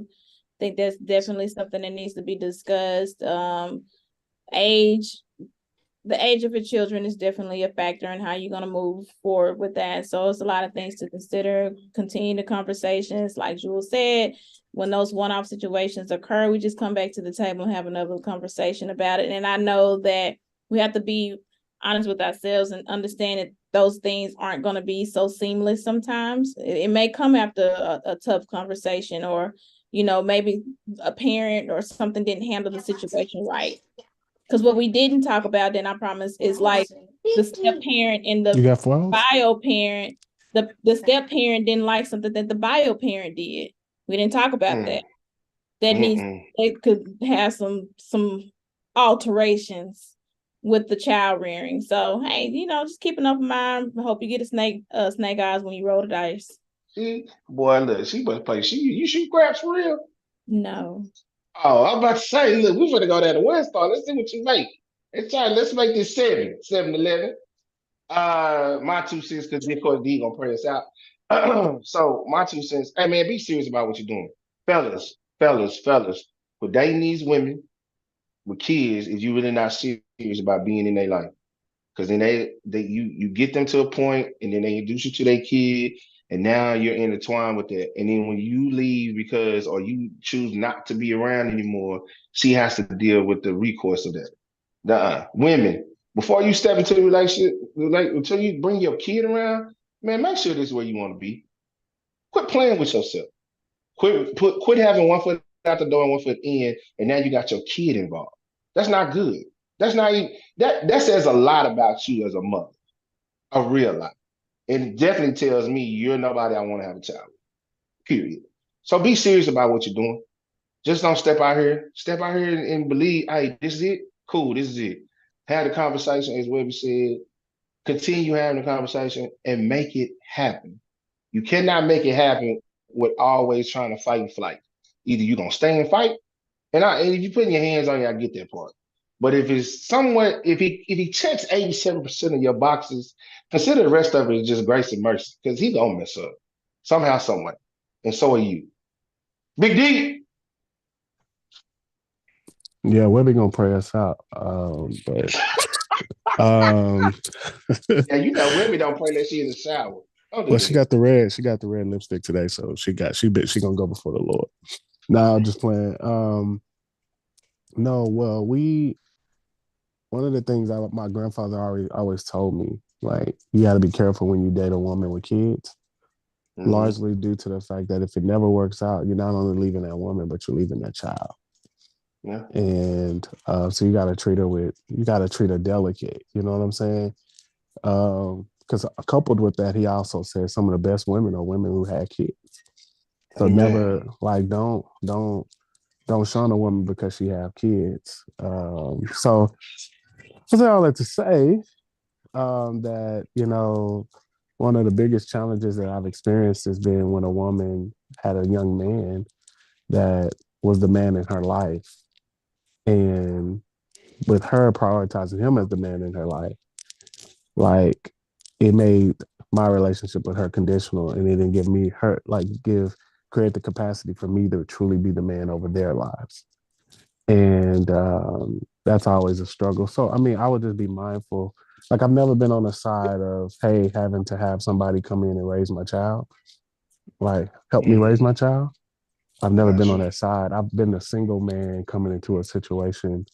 think that's definitely something that needs to be discussed. Age, the age of your children is definitely a factor in how you're going to move forward with that. So it's a lot of things to consider. Continue the conversations. Like Jules said, when those one-off situations occur, we just come back to the table and have another conversation about it. And I know that we have to be honest with ourselves and understand that those things aren't going to be so seamless sometimes. It may come after a tough conversation, or, maybe a parent or something didn't handle the situation right. Because what we didn't talk about, then I promise, is like the step parent and the bio parent. The step parent didn't like something that the bio parent did. We didn't talk about that. That means it could have some alterations with the child rearing. So hey, just keep an open mind. I hope you get a snake eyes when you roll the dice. Boy, look, she must play. You shoot craps for real? No. Oh, I'm about to say, look, we're gonna go down to West Star. Let's see what you make. Let's make this 7-11. My 2 cents, because of course D gonna pray us out. So my 2 cents, hey man, be serious about what you're doing. Fellas, for dating these women with kids, if you really not serious about being in their life. Because then you get them to a point and then they introduce you to their kid, and now you're intertwined with that. And then when you leave or you choose not to be around anymore, she has to deal with the recourse of that. Women, before you step into the relationship, until you bring your kid around, man, make sure this is where you want to be. Quit playing with yourself. Quit having one foot out the door and one foot in, and now you got your kid involved. That's not good. That's not even that says a lot about you as a mother. A real lot. It definitely tells me you're nobody I want to have a child with. Period. So be serious about what you're doing. Just don't step out here. Step out here and believe, hey, this is it. Cool, this is it. Have the conversation, as Webby said. Continue having the conversation and make it happen. You cannot make it happen with always trying to fight and flight. Either you're gonna stay and fight, and if you put your hands on you, I get that part. But if it's somewhat, if he checks 87% of your boxes, consider the rest of it just grace and mercy, because he gonna mess up somehow, someway, and so are you. Big D. Yeah, Webby gonna pray us out. But Yeah, you know Webby don't pray that she in the shower. Well, she got the red lipstick today, so she gonna go before the Lord. No, I'm just playing. No, well, one of the things my grandfather always told me, like, you got to be careful when you date a woman with kids, largely due to the fact that if it never works out, you're not only leaving that woman, but you're leaving that child. Yeah. And so you got to treat her delicate. You know what I'm saying? Because coupled with that, he also said some of the best women are women who had kids. So Amen. never like don't shun a woman because she have kids. So I say all that to say that one of the biggest challenges that I've experienced has been when a woman had a young man that was the man in her life, and with her prioritizing him as the man in her life, like it made my relationship with her conditional, and it didn't give me her create the capacity for me to truly be the man over their lives. And that's always a struggle. So, I mean, I would just be mindful. Like, I've never been on the side of, hey, having to have somebody come in and raise my child, like, help me raise my child. I've never been on that side. I've been a single man coming into a situation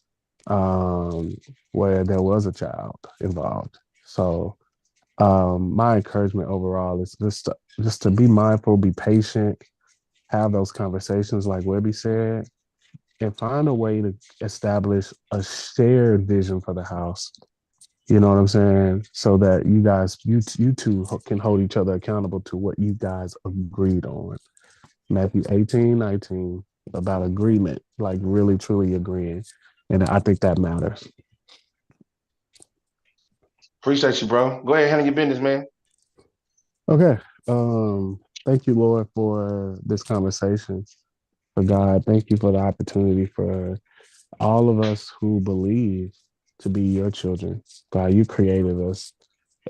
where there was a child involved. So, my encouragement overall is just to be mindful, be patient, have those conversations, like Webby said, and find a way to establish a shared vision for the house. You know what I'm saying? So that you two can hold each other accountable to what you guys agreed on. Matthew 18:19, about agreement, like really, truly agreeing. And I think that matters. Appreciate you, bro. Go ahead, handle your business, man. Okay. Thank you, Lord, for this conversation. For God, thank you for the opportunity for all of us who believe to be your children. God, you created us.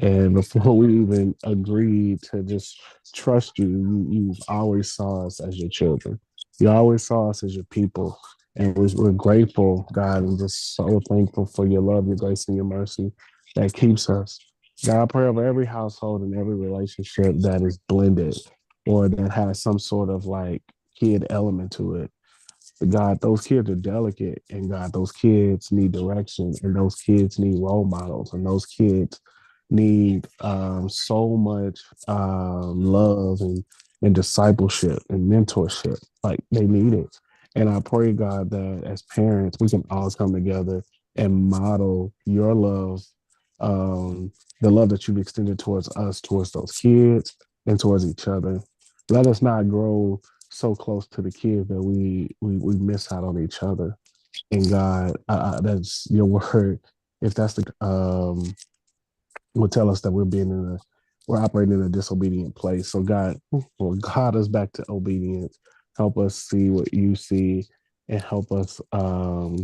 And before we even agreed to just trust you, you always saw us as your children. You always saw us as your people. And we're grateful, God, and just so thankful for your love, your grace, and your mercy that keeps us. God, I pray over every household and every relationship that is blended or that has some sort of like kid element to it. God, those kids are delicate, and God, those kids need direction, and those kids need role models, and those kids need so much love and discipleship and mentorship. Like they need it. And I pray, God, that as parents, we can all come together and model your love, the love that you've extended towards us, towards those kids, and towards each other. Let us not grow so close to the kids that we miss out on each other. And God, that's your word. If that's the will tell us that we're operating in a disobedient place. So God, will guide us back to obedience. Help us see what you see, and help us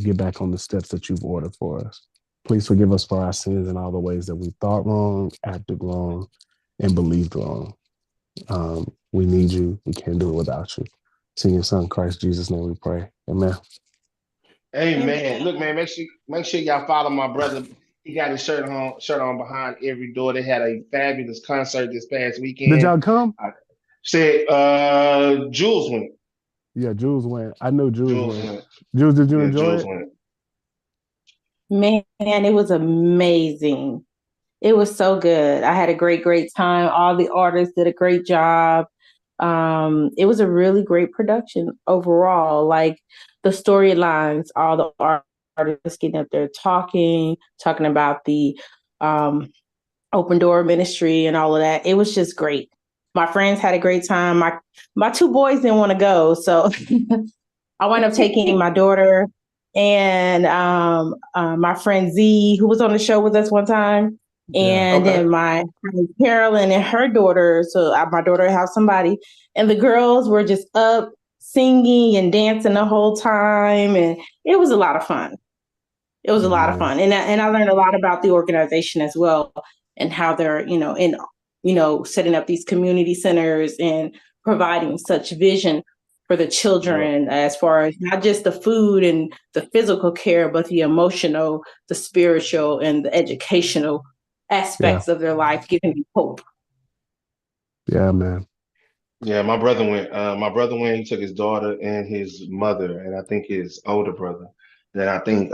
get back on the steps that you've ordered for us. Please forgive us for our sins and all the ways that we thought wrong, acted wrong, and believed wrong. We need you. We can't do it without you. It's in your son, Christ Jesus' name we pray. Amen. Amen. Look, man, make sure y'all follow my brother. He got his shirt on behind every door. They had a fabulous concert this past Did weekend. y'all come? I said Jules went. Yeah, Jules went. I know Jules Jules went. went. Jules, did you Yeah, enjoy Jules it? went. Man, it was amazing. It was so good. I had a great time. All the artists did a great job. It was a really great production overall. Like the storylines, all the artists getting up there talking about the open door ministry and all of that. It was just great. My friends had a great time. My two boys didn't want to go, so I wound up taking my daughter and my friend Z, who was on the show with us one time, and Okay. then my friend Carolyn and her daughter. So my daughter had somebody, and the girls were just up singing and dancing the whole time, and it was a lot of fun. It was a lot of fun, and I learned a lot about the organization as well, and how they're setting up these community centers and providing such vision for the children, as far as not just the food and the physical care, but the emotional, the spiritual, and the educational Yeah. aspects of their life, giving them hope. Yeah, man. Yeah, my brother went. My brother went. He took his daughter and his mother, and I think his older brother. Then I think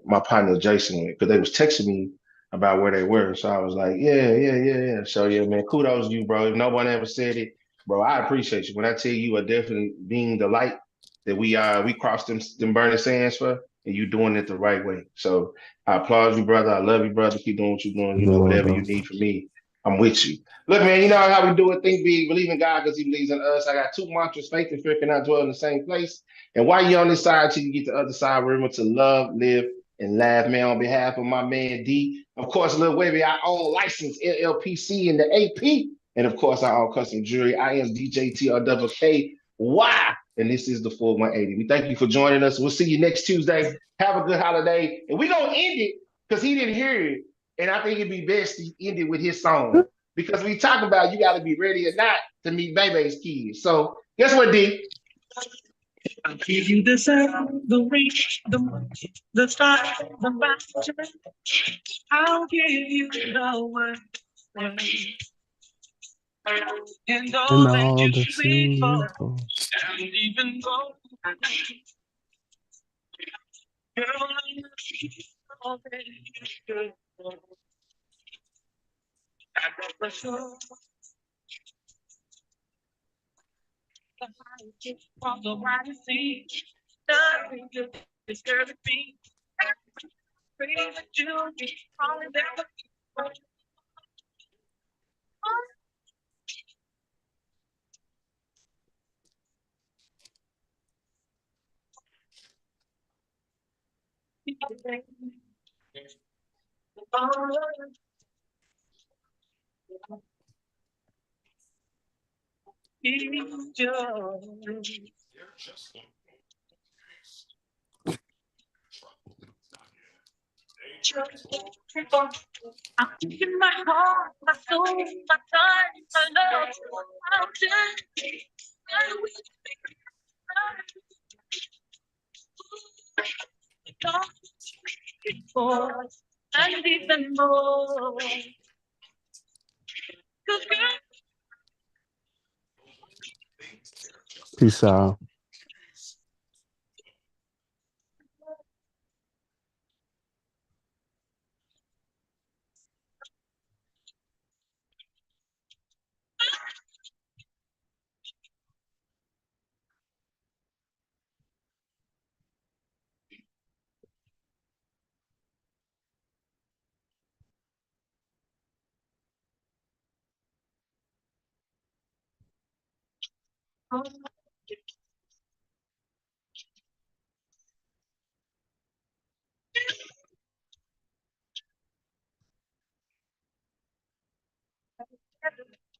my partner Jason went because they was texting me about where they were. So I was like, yeah. So yeah, man, kudos to you, bro. If no one ever said it, bro, I appreciate you. When I tell you, are definitely being the light that we crossed them burning sands for. and you're doing it the right way. So I applaud you, brother. I love you, brother. Keep doing what you're doing. You know, Lord, whatever bro. you need from me, I'm with you. Look, man, you know how we do it. Think big, believe in God because He believes in us. I got two mantras: faith and fear cannot dwell in the same place. And while you're on this side, till you get the other side, remember to love, live, and laugh, man. On behalf of my man D, of course, Lil Wavy, I own license LLPC and the AP, and of course, I own custom jewelry. I am DJ TRWK. Why? And this is the full 180. We thank you for joining us. We'll see you next Tuesday. Have a good holiday, and we're gonna end it because he didn't hear it, and I think it'd be best to end it with his song because we talk about you got to be ready or not to meet Bebe's kids. So guess what, D? I'll give you the sound, the reach, the start, the bounce. I'll give you the one. And And all that all you the sleep for, people. and even though, girl, all that you should know. I got the show, the high from the rising sea. Nothing to disturb me. Pretty that you'll be calling them. I'm giving my heart, my soul, my time, my love. I'll just, I will be for and even more. 'Cause girl, Peace out.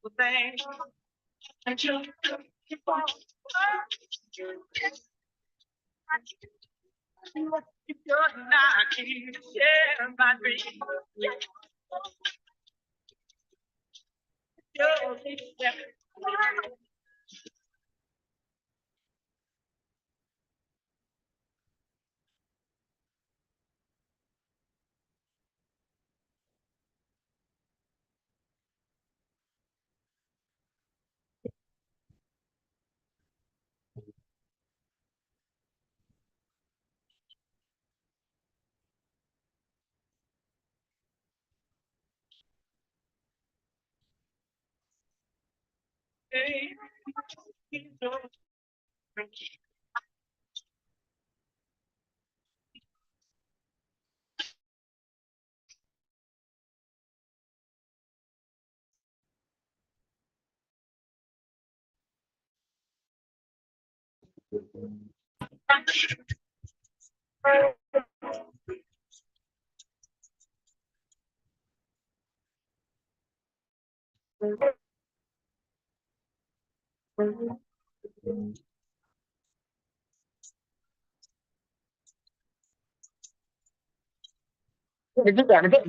the thing that you keep on. If you're not here to share my dream, you're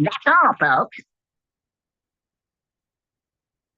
That's all, folks.